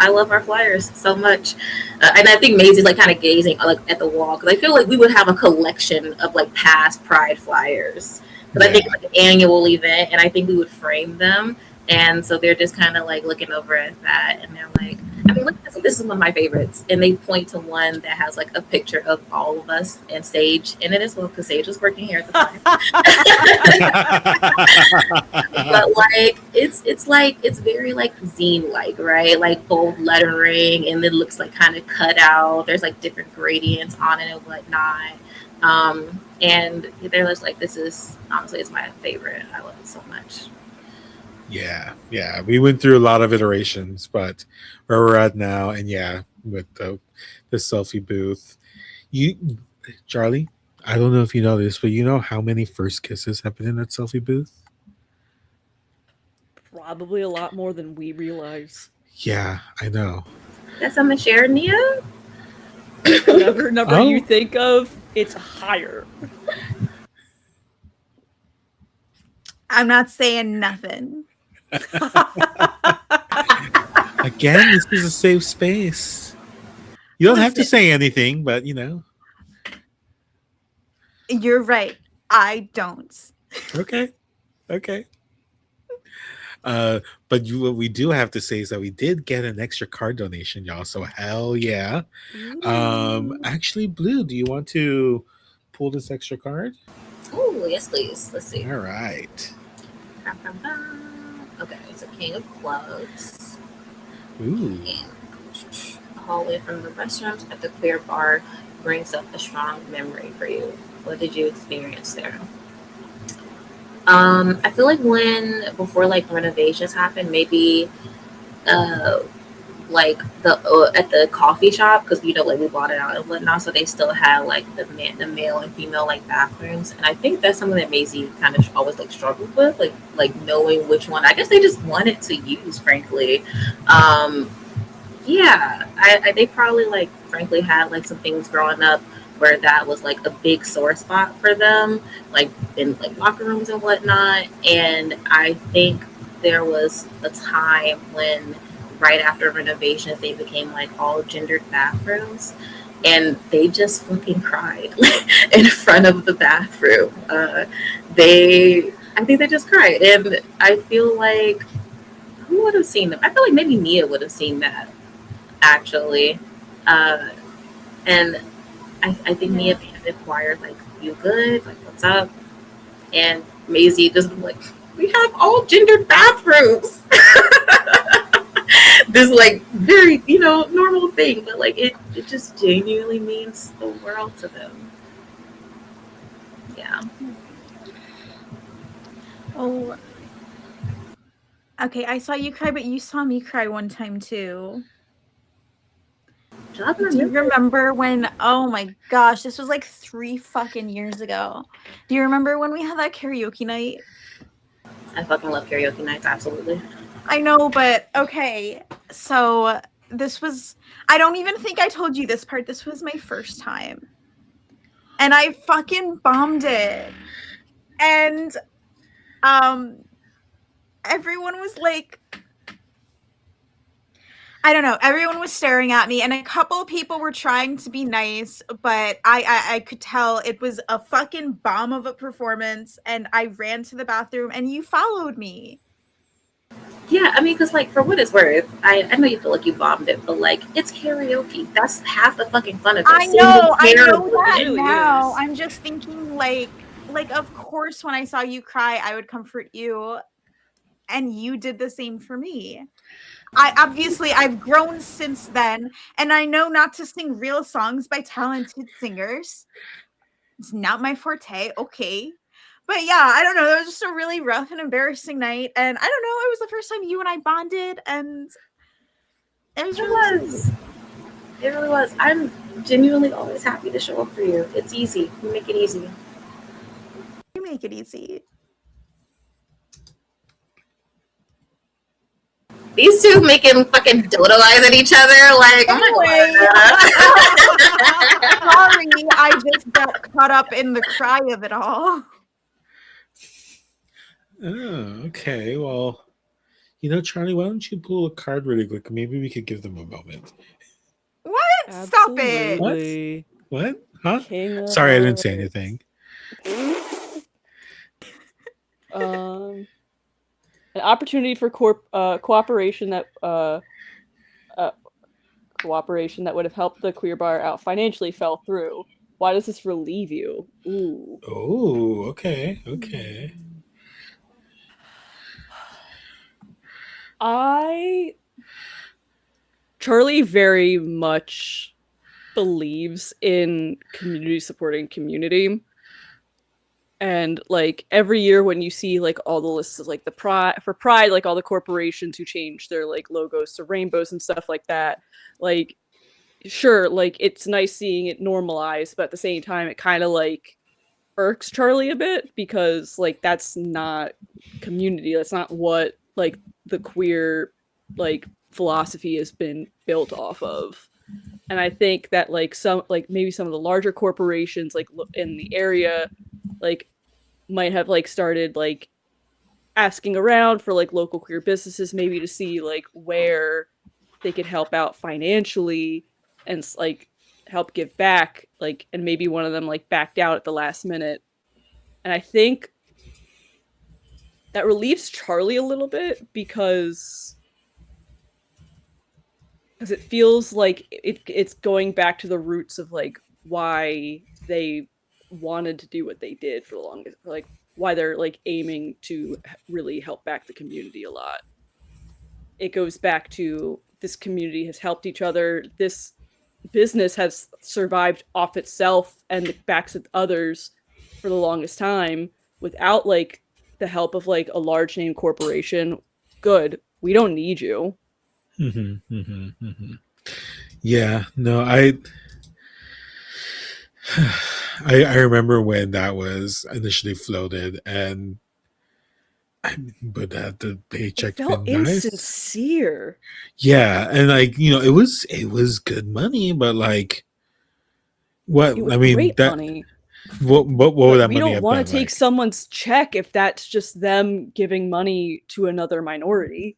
I love our flyers so much, and I think Maisie's like kind of gazing like at the wall because I feel like we would have a collection of like past Pride flyers because I think Yeah. it's like an annual event, and I think we would frame them, and so they're just kind of like looking over at that, and they're like, I mean, look at this. This is one of my favorites, and they point to one that has like a picture of all of us and Sage in it as well because Sage was working here at the time. But like it's very like zine like, right? Like bold lettering, and it looks like kind of cut out. There's like different gradients on it and whatnot. And they're just like, this is honestly it's my favorite. I love it so much. Yeah. We went through a lot of iterations, but where we're at now, and yeah, with the selfie booth, you, Charlie, I don't know if you know this, but you know how many first kisses have been in that selfie booth? Probably a lot more than we realize. Yeah, I know. That's something to share, Nia. Whatever number you Oh, think of, it's higher. I'm not saying nothing. again, this is a safe space. You don't have to Listen, say anything, but you're right. I don't. okay, okay. Uh, but what we do have to say is that we did get an extra card donation, y'all. So hell yeah. Ooh. Actually, Blue, do you want to pull this extra card? Oh yes, please. Let's see. All right. Bum, bum, bum. Okay, it's a King of Clubs. Ooh. And the hallway from the restaurant at the Queer Bar brings up a strong memory for you. What did you experience there? I feel like before like renovations happened, maybe uh like the at the coffee shop because like we bought it out and whatnot, so they still had like the male and female like bathrooms, and I think that's something that Maisie kind of always like struggled with, like knowing which one. I guess they just wanted to use, frankly. Um, yeah, they probably like frankly had like some things growing up where that was like a big sore spot for them, like in like locker rooms and whatnot. And I think there was a time when right after renovations they became like all gendered bathrooms. and they just fucking cried in front of the bathroom. I think they just cried, and I feel like who would have seen them? I feel like maybe Nia would have seen that actually, uh, and I think Nia may have inquired like, "You good? Like, what's up?" And Maisie just like, "We have all gendered bathrooms." This like very normal thing, but like it just genuinely means the world to them. Yeah. Oh, okay. I saw you cry, but you saw me cry one time too. Do Do you remember when? Oh my gosh, this was like 3 fucking years ago. Do you remember when we had that karaoke night? I fucking love karaoke nights, absolutely. I know, but okay. So this was. I don't even think I told you this part. This was my first time, and I fucking bombed it. And everyone was like, I don't know. Everyone was staring at me, and a couple people were trying to be nice, but I could tell it was a fucking bomb of a performance. And I ran to the bathroom, and you followed me. Yeah, I mean, because like for what it's worth, I know you feel like you bombed it, but like it's karaoke. That's half the fucking fun of it. I know Terrible. that really now. is. I'm just thinking, like of course, when I saw you cry, I would comfort you, and you did the same for me. I've grown since then, and I know not to sing real songs by talented singers. It's not my forte, okay. But yeah, I don't know. It was just a really rough and embarrassing night, and I don't know. It was the first time you and I bonded, and it was It really was. sweet. It really was. I'm genuinely always happy to show up for you. It's easy. You make it easy. You make it easy. These two making fucking dodo eyes at each other. Like, Anyway, oh sorry, I just got caught up in the cry of it all. Oh, okay. Well, Charlie, why don't you pull a card really quick? Maybe we could give them a moment. What? Stop it. Absolutely. What? Huh? King of Sorry, I didn't say Hearts. anything. An opportunity for cooperation that would have helped the queer bar out financially fell through. Why does this relieve you? Ooh. Oh, okay. Okay. Charlie very much believes in community supporting community. And like every year when you see like all the lists of like the Pride, like all the corporations who change their like logos to rainbows and stuff like that, like sure, like it's nice seeing it normalized, but at the same time it kind of like irks Charlie a bit because like that's not community. That's not what like the queer like philosophy has been built off of. And I think that like maybe some of the larger corporations like in the area like might have like started like asking around for like local queer businesses maybe to see like where they could help out financially and like help give back, like, and maybe one of them like backed out at the last minute. And I think that relieves Charlie a little bit because it feels like it's going back to the roots of like why they wanted to do what they did for the longest, like why they're like aiming to really help back the community a lot. It goes back to this community has helped each other. This business has survived off itself and the backs of others for the longest time without like the help of like a large name corporation. Good. We don't need you. Mm-hmm, mm-hmm, mm-hmm. Yeah, no, I remember when that was initially floated, and but had the paycheck It felt been nice, insincere. yeah, and like it was good money, but like what It was I mean great that money. what would that We money don't have want been to take like? someone's check if that's just them giving money to another minority.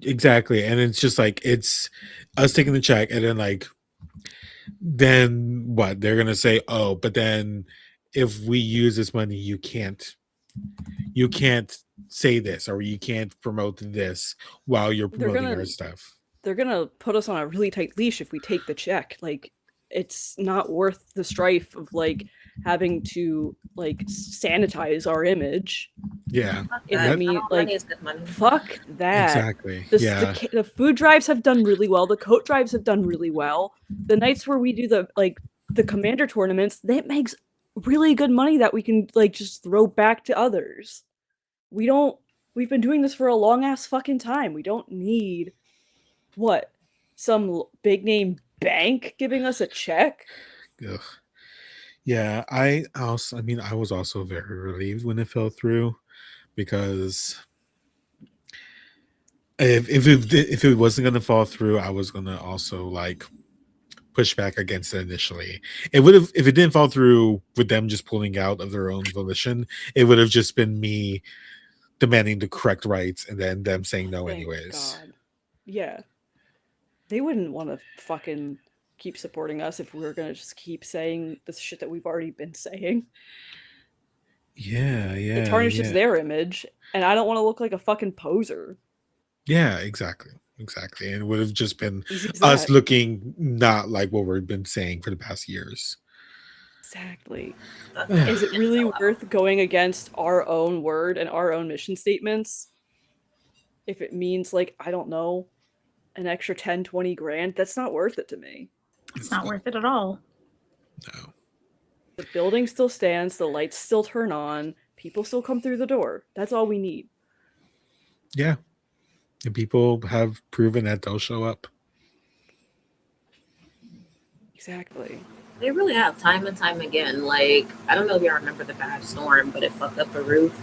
Exactly, and it's just like it's us taking the check, and then like then what? They're gonna say, "Oh, but then if we use this money, you can't say this, or you can't promote this while you're They're promoting gonna our stuff." they're gonna put us on a really tight leash if we take the check. Like, it's not worth the strife of like having to like sanitize our image Yeah, Fuck if it that. that mean Money like is good money. fuck that. exactly. This Yeah, the food drives have done really well. The coat drives have done really well. The nights where we do the commander tournaments, that makes really good money that we can like just throw back to others. We don't we've been doing this for a long ass fucking time. We don't need what? Some big name bank giving us a check? ugh. Yeah. I mean, I was also very relieved when it fell through because if it wasn't gonna fall through, I was gonna also like push back against it initially. It would have if it didn't fall through with them just pulling out of their own volition. It would have just been me demanding the correct rights and then them saying no Thank anyways. God. Yeah. They wouldn't want to fucking keep supporting us if we were gonna just keep saying the shit that we've already been saying. Yeah, It yeah, tarnishes yeah. their image, and I don't want to look like a fucking poser. Yeah, exactly. Exactly. And it would have just been Easy as us that. looking not like what we've been saying for the past years. Exactly. Fuck Is that. it It's really so out. worth going against our own word and our own mission statements if it means, like, I don't know, an extra 10, 20 grand? That's not worth it to me. It's It's not worth it at all. no. The building still stands, the lights still turn on, people still come through the door. That's all we need. Yeah. And people have proven that they'll show up. Exactly. They really have time and time again. Like, I don't know if y'all remember the bad storm, but it fucked up the roof.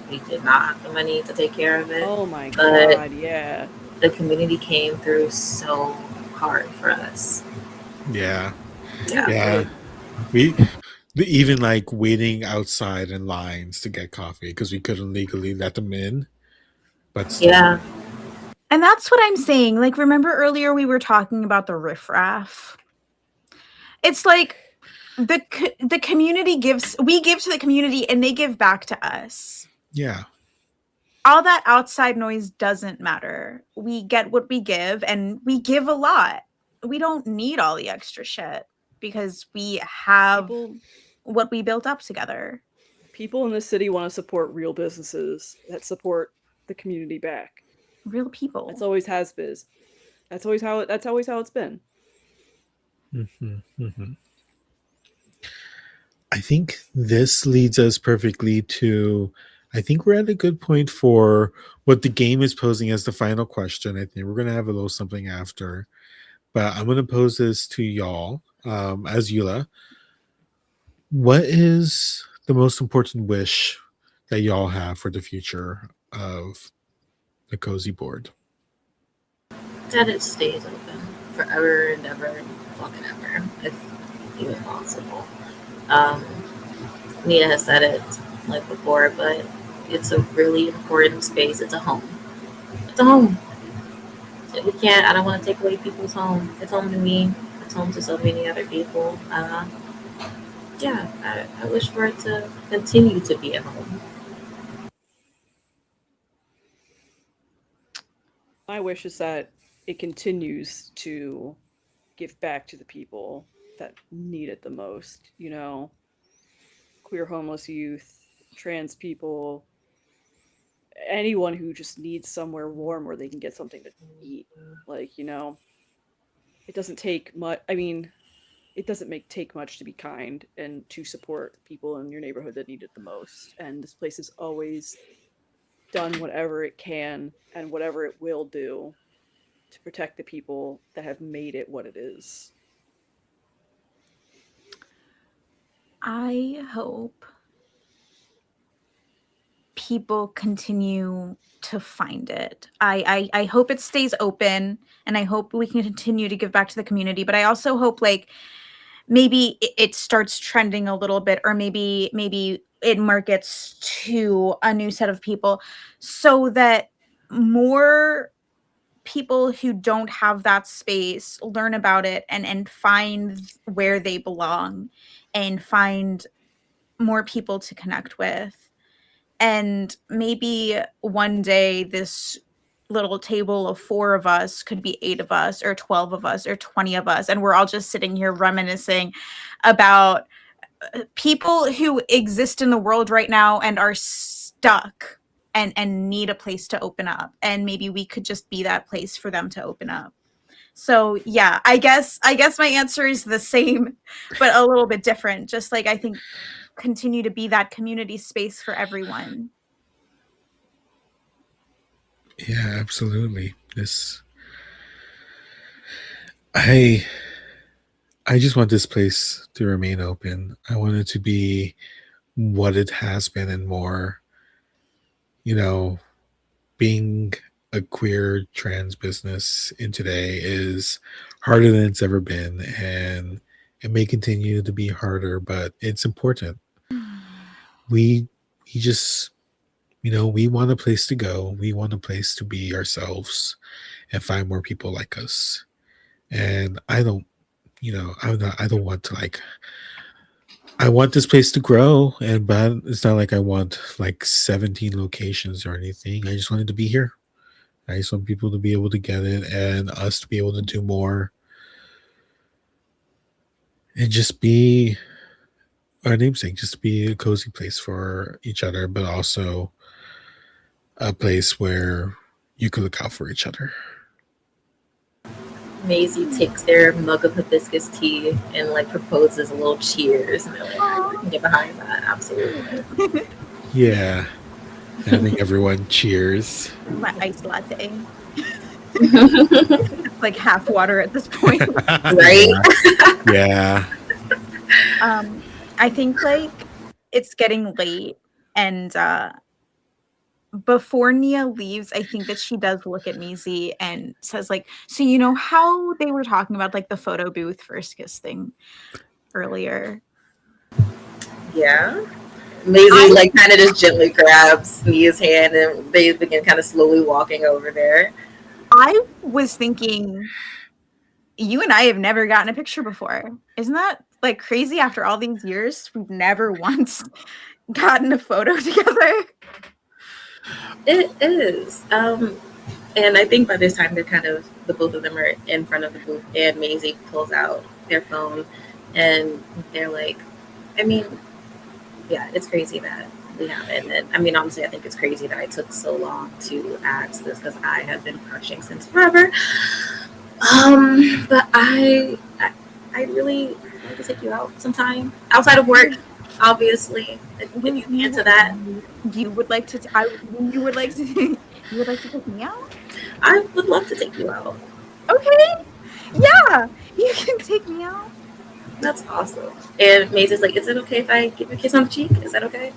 We did not have the money to take care of it. Oh my But god, yeah. the community came through so hard for us. Yeah. Yeah. They Yeah. did. We even like waiting outside in lines to get coffee because we couldn't legally let them in. But still. Yeah. And that's what I'm saying. Like, remember earlier we were talking about the riffraff? It's like the community we give to the community and they give back to us. Yeah. All that outside noise doesn't matter. We get what we give and we give a lot. We don't need all the extra shit because we have People what we built up together. people in the city want to support real businesses that support the community back. Real people. That's always has been. That's always how it's been. Mhm, mhm. I think this leads us perfectly to. I think we're at a good point for what the game is posing as the final question. I think we're going to have a little something after, but I'm going to pose this to y'all as Eula. What is the most important wish that y'all have for the future of the cozy board? That it stays open forever and ever and fucking ever, if even possible. Um, Nia has said it like before, but it's a really important space. It's a home. It's a home. We can't. I don't want to take away people's home. It's home to me. It's home to so many other people. Yeah, I wish for it to continue to be a home. My wish is that it continues to give back to the people that need it the most, you know, queer homeless youth, trans people, anyone who just needs somewhere warm where they can get something to eat. Like, you know, it doesn't take much. I mean, it doesn't take much to be kind and to support people in your neighborhood that need it the most. And this place has always done whatever it can and whatever it will do to protect the people that have made it what it is. I hope people continue to find it. I hope it stays open and I hope we can continue to give back to the community. But I also hope like maybe it starts trending a little bit, or maybe it markets to a new set of people so that more people who don't have that space learn about it and find where they belong and find more people to connect with. And maybe one day this little table of 4 of us could be 8 of us or 12 of us or 20 of us, and we're all just sitting here reminiscing about people who exist in the world right now and are stuck and need a place to open up, and maybe we could just be that place for them to open up. So yeah, I guess my answer is the same but a little bit different. Just like, I think continue to be that community space for everyone. Yeah, absolutely. This I I just want this place to remain open. I want it to be what it has been and more. You know, being a queer trans business in today is harder than it's ever been, and it may continue to be harder, but it's important. We we just we want a place to go. We want a place to be ourselves and find more people like us. And I don't, I don't want to like I want this place to grow, and but it's not like I want like 17 locations or anything. I just want it to be here. I just want people to be able to get it and us to be able to do more and just be our namesake, just be a cozy place for each other, but also a place where you can look out for each other. Maisie takes their mug of hibiscus tea and like proposes a little cheers, and they're like, I can get behind that, absolutely. Yeah. I think everyone cheers. My iced latte. It's like half water at this point. Right? Yeah. I think like it's getting late, and before Nia leaves, I think that she does look at Maisie and says like, so you know how they were talking about like the photo booth first kiss thing earlier? Yeah. Maisie like kind of just gently grabs Nia's hand, and they begin kind of slowly walking over there. I was thinking, you and I have never gotten a picture before. Isn't that like crazy? After all these years, we've never once gotten a photo together. It is. And I think by this time the both of them are in front of the booth, and Maisie pulls out their phone, and they're like, I mean, yeah, it's crazy that we haven't. And I mean, honestly, I think it's crazy that I took so long to ask this, because I have been crushing since forever. But I really like to take you out sometime outside of work, obviously. If you into that, You would like to you would like to take me out? I would love to take you out. Okay. Yeah, you can take me out. That's awesome. And Maisie's like, is it okay if I give you a kiss on the cheek? Is that okay?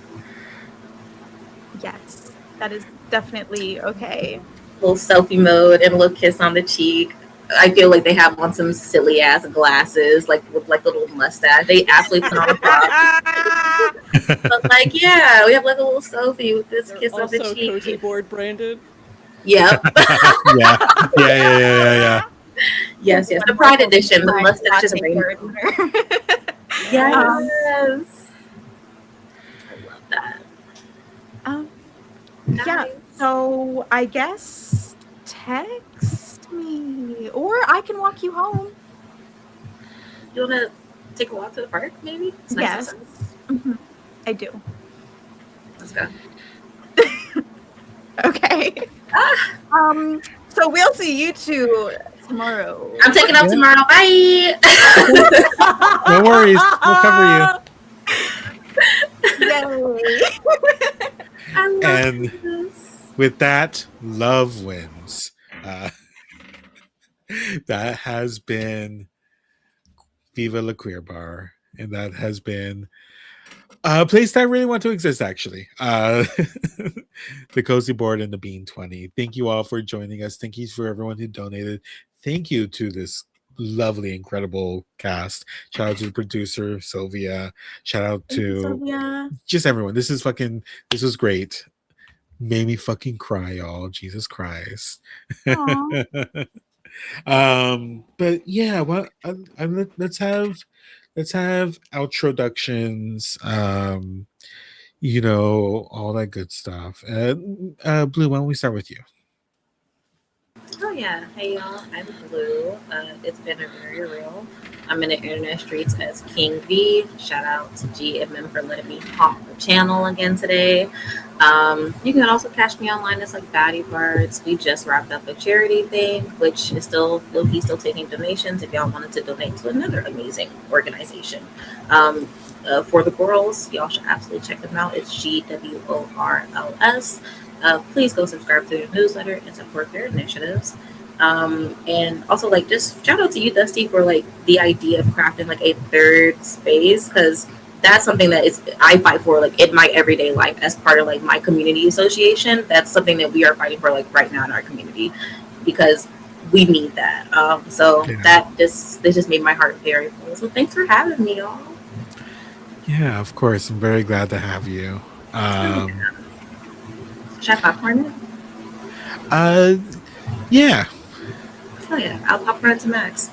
Yes, that is definitely okay. Little selfie mode and a little kiss on the cheek. I feel like they have on some silly ass glasses, like with like a little mustache. They absolutely put on a prop. But like, yeah, we have like a little selfie with this kiss on the Also cheek. Cozy Board branded. Yep. Yeah. Yes. The Pride Edition. The mustache is rainbow. Yes. I love that. Yeah. Nice. So I guess text me, or I can walk you home. You want to take a walk to the park, maybe? It's nice Yes. outside. Mhm. I do. Let's go. Okay. So we'll see you two tomorrow. I'm taking off tomorrow. Bye. No worries. We'll cover Yay. I love And this. you. With that, love wins. That has been Viva La Queer Bar. And that has been a place that I really want to exist, actually. The Cozy Board and the Bean 20. Thank you all for joining us. Thank you for everyone who donated. Thank you to this lovely, incredible cast. Shout out to the producer, Sylvia. Shout out to Sylvia. just everyone. This was great. made me fucking cry, y'all. Jesus Christ. Aw. But yeah, well, let's have introductions. You know, all that good stuff. Blue, why don't we start with you? Oh yeah, hey y'all, I'm Blue. It's been a very real. I'm in the internet streets as King V. Shout out to GMM for letting me hop the channel again today. You can also catch me online as like Batty Birds. We just wrapped up a charity thing, which is still Loki still taking donations. If y'all wanted to donate to another amazing organization. For the girls, y'all should absolutely check them out. It's GWORLS. Please go subscribe to their newsletter and support their initiatives. And also, like, just shout out to you, Dusty, for like the idea of crafting like a third space, because that's something that is I fight for like in my everyday life as part of like my community association. That's something that we are fighting for like right now in our community because we need that. So Yeah. that this just made my heart very full. So thanks for having me, y'all. Yeah, of course. I'm very glad to have you. Oh, yeah. Should I popcorn it? Uh, yeah. Oh yeah, I'll popcorn it to Max.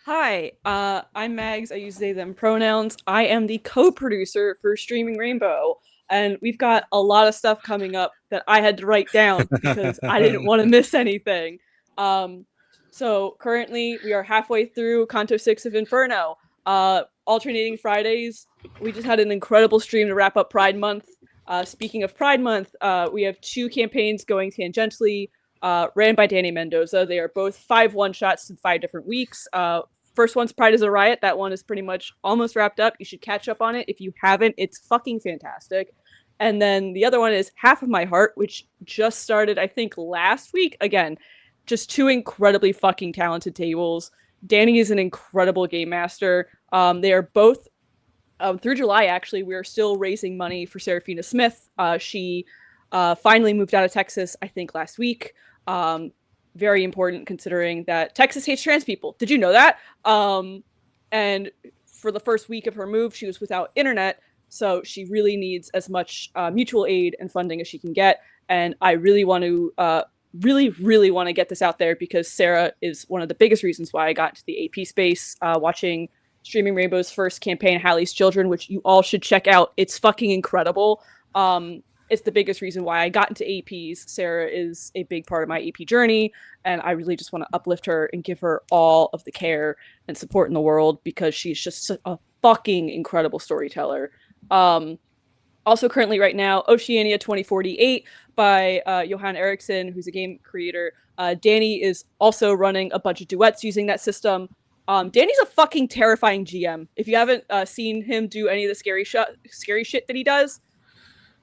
Hi, I'm Mags. I use they, them pronouns. I am the co-producer for Streaming Rainbow, and we've got a lot of stuff coming up that I had to write down because I didn't want to miss anything. So currently we are halfway through Canto 6 of Inferno. Alternating Fridays, we just had an incredible stream to wrap up Pride Month. Speaking of Pride Month, we have 2 campaigns going tangentially, ran by Danny Mendoza. They are both 5 one-shots in 5 different weeks. First one's Pride is a Riot. That one is pretty much almost wrapped up. You should catch up on it. If you haven't, it's fucking fantastic. And then the other one is Half of My Heart, which just started, I think, last week. Again, just 2 incredibly fucking talented tables. Danny is an incredible game master. They are both, through July, actually, we are still raising money for Serafina Smith. She finally moved out of Texas, I think, last week. Very important considering that Texas hates trans people. Did you know that? And for the first week of her move, she was without internet, so she really needs as much mutual aid and funding as she can get. And I really want to, really want to get this out there because Sarah is one of the biggest reasons why I got into the AP space, watching Streaming Rainbow's first campaign, Hallie's Children, which you all should check out. It's fucking incredible. It's the biggest reason why I got into APs. Sarah is a big part of my AP journey, and I really just want to uplift her and give her all of the care and support in the world because she's just a fucking incredible storyteller. Also currently right now, Oceania 2048 by Johan Eriksson, who's a game creator. Danny is also running a bunch of duets using that system. Danny's a fucking terrifying GM. If you haven't seen him do any of the scary shit that he does,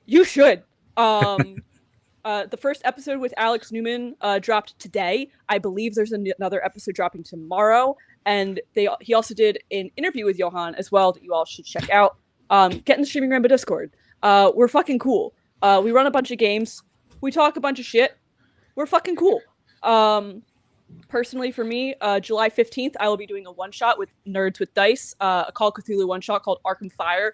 you should. The first episode with Alex Newman dropped today. I believe there's another episode dropping tomorrow. And he also did an interview with Johan as well that you all should check out. Get in the Streaming Rainbow Discord. We're fucking cool. We run a bunch of games. We talk a bunch of shit. We're fucking cool. Personally, for me, July 15th, I will be doing a one-shot with Nerds with Dice, a Call of Cthulhu one-shot called Arkham Fire,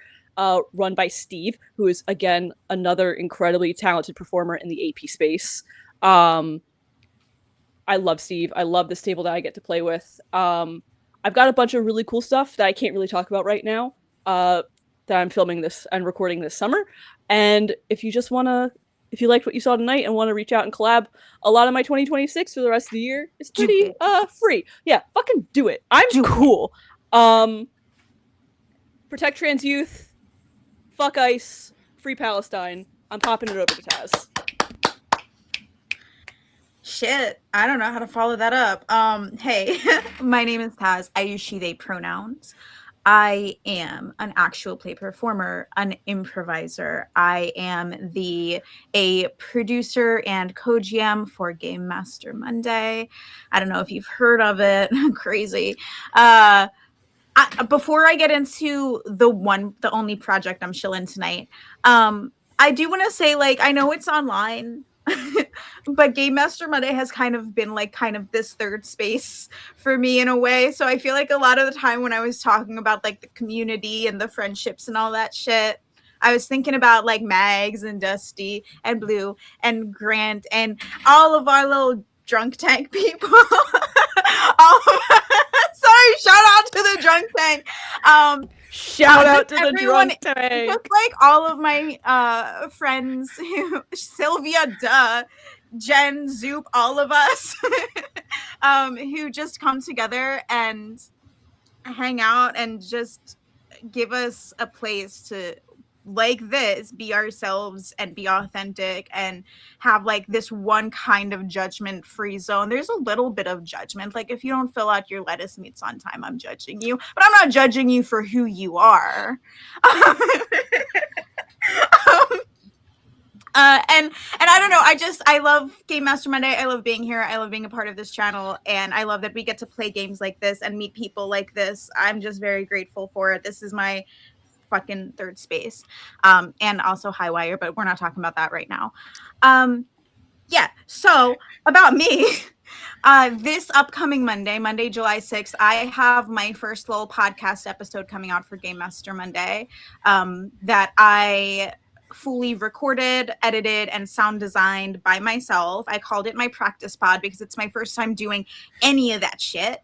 run by Steve, who is, again, another incredibly talented performer in the AP space. I love Steve. I love this table that I get to play with. I've got a bunch of really cool stuff that I can't really talk about right now, that I'm filming this and recording this summer. And if you liked what you saw tonight and want to reach out and collab, a lot of my 2026 for the rest of the year is pretty free. Yeah, fucking do it. I'm cool. Protect trans youth. Fuck ICE, free Palestine. I'm popping it over to Taz. Shit, I don't know how to follow that up. Hey, my name is Taz. I use she, they pronouns. I am an actual play performer, an improviser. I am a producer and co-GM for Game Master Monday. I don't know if you've heard of it. Crazy. Before I get into the only project I'm chilling tonight, I do want to say, like, I know it's online, but Game Master Monday has kind of been like kind of this third space for me in a way. So I feel like a lot of the time when I was talking about like the community and the friendships and all that shit, I was thinking about like Mags and Dusty and Blue and Grant and all of our little drunk tank people. Sorry, shout out to the drunk tank. Shout out to the everyone, drunk tank. just like all of my friends, Sylvia, Jen, Zoop, all of us, who just come together and hang out and just give us a place to, like this, be ourselves and be authentic and have like this one kind of judgment free zone. There's a little bit of judgment, like if you don't fill out your lettuce meats on time, I'm judging you, but I'm not judging you for who you are. And I don't know, I love Game Master Monday. I love being here. I love being a part of this channel, and I love that we get to play games like this and meet people like this. I'm just very grateful for it. This is my fucking third space, and also Highwire, but we're not talking about that right now. Yeah, so about me. This upcoming Monday, July 6th, I have my first little podcast episode coming out for Game Master Monday, that I fully recorded, edited, and sound designed by myself. I called it my practice pod because it's my first time doing any of that shit.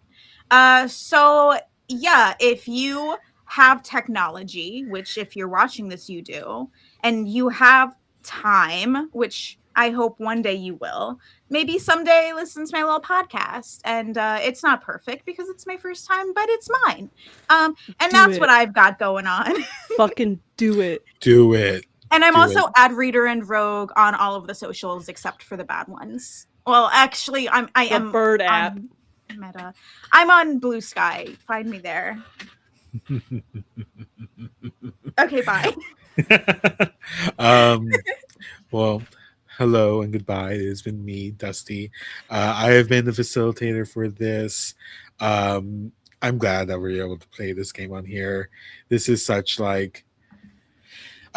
So yeah, if you have technology, which if you're watching this, you do, and you have time, which I hope one day you will, maybe someday listen to my little podcast. And it's not perfect because it's my first time, but it's mine. And that's what I've got going on. Fucking do it. Do it. And I'm Do also it. ad reader and rogue on all of the socials except for the bad ones. Well, actually, I am Bird app. Meta. I'm on Blue Sky. Find me there. Okay, bye. Well, hello and goodbye. It has been me, Dusty. I have been the facilitator for this. I'm glad that we're able to play this game on here. This is such like,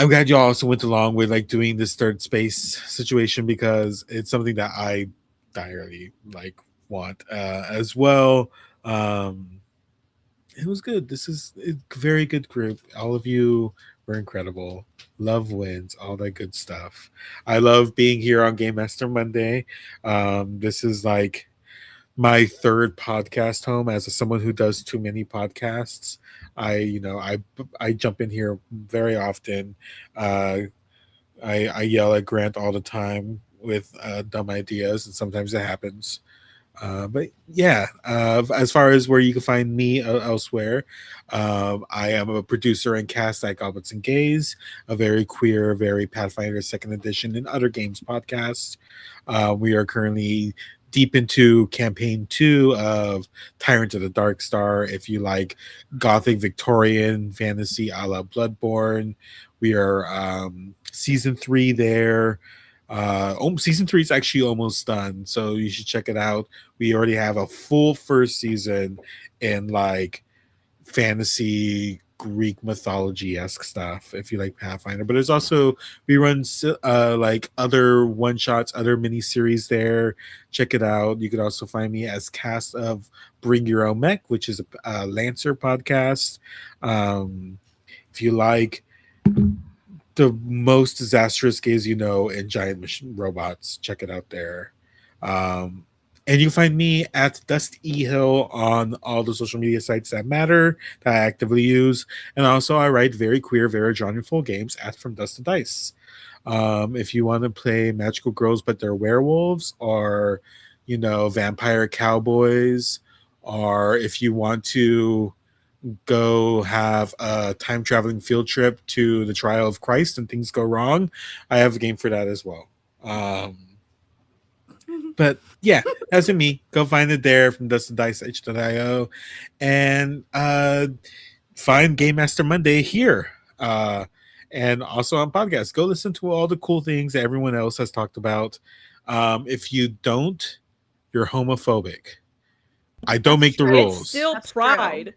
I'm glad you also went along with like doing this third space situation because it's something that I direly like want as well. It was good. This is a very good group. All of you were incredible. Love wins, all that good stuff. I love being here on Game Master Monday. This is like my third podcast home as someone who does too many podcasts. I jump in here very often. I yell at Grant all the time with dumb ideas, and sometimes it happens. But yeah, as far as where you can find me elsewhere, I am a producer and cast at Goblets and Gays, a very queer, very Pathfinder Second Edition and other games podcast. We are currently deep into campaign 2 of Tyrant of the Dark Star. If you like gothic Victorian fantasy a la Bloodborne, we are season 3 there. Season 3 is actually almost done, so you should check it out. We already have a full first season in like fantasy Greek mythology-esque stuff if you like Pathfinder, but there's also we run like other one-shots, other mini-series there. Check it out. You could also find me as cast of Bring Your Own Mech, which is a Lancer podcast. If you like the most disastrous gays you know in giant robots, check it out there. And you can find me at Dust E Hill on all the social media sites that matter that I actively use. And also I write very queer, very genreful games at From Dust to Dice. If you want to play magical girls but they're werewolves, or vampire cowboys, or if you want to go have a time traveling field trip to the trial of Christ and things go wrong, I have a game for that as well. But yeah, that's me. Go find it there from dustanddice.io and find Game Master Monday here. And also on podcasts. Go listen to all the cool things that everyone else has talked about. If you don't, you're homophobic. I don't make the rules. It's still That's Pride. true.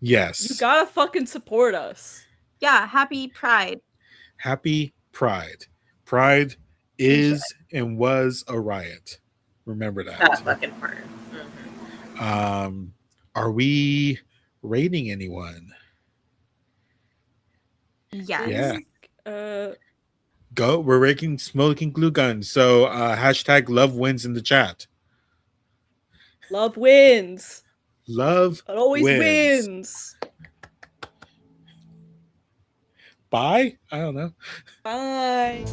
Yes. You gotta fucking support us. Yeah, happy Pride. Happy Pride. Pride is and was a riot. Remember that. That fucking part. Are we rating anyone? Yes. Yeah. Uh, Go. We're raking smoking glue guns. So hashtag love wins in the chat. love wins. Love It always wins. wins. Bye. I don't know. Bye.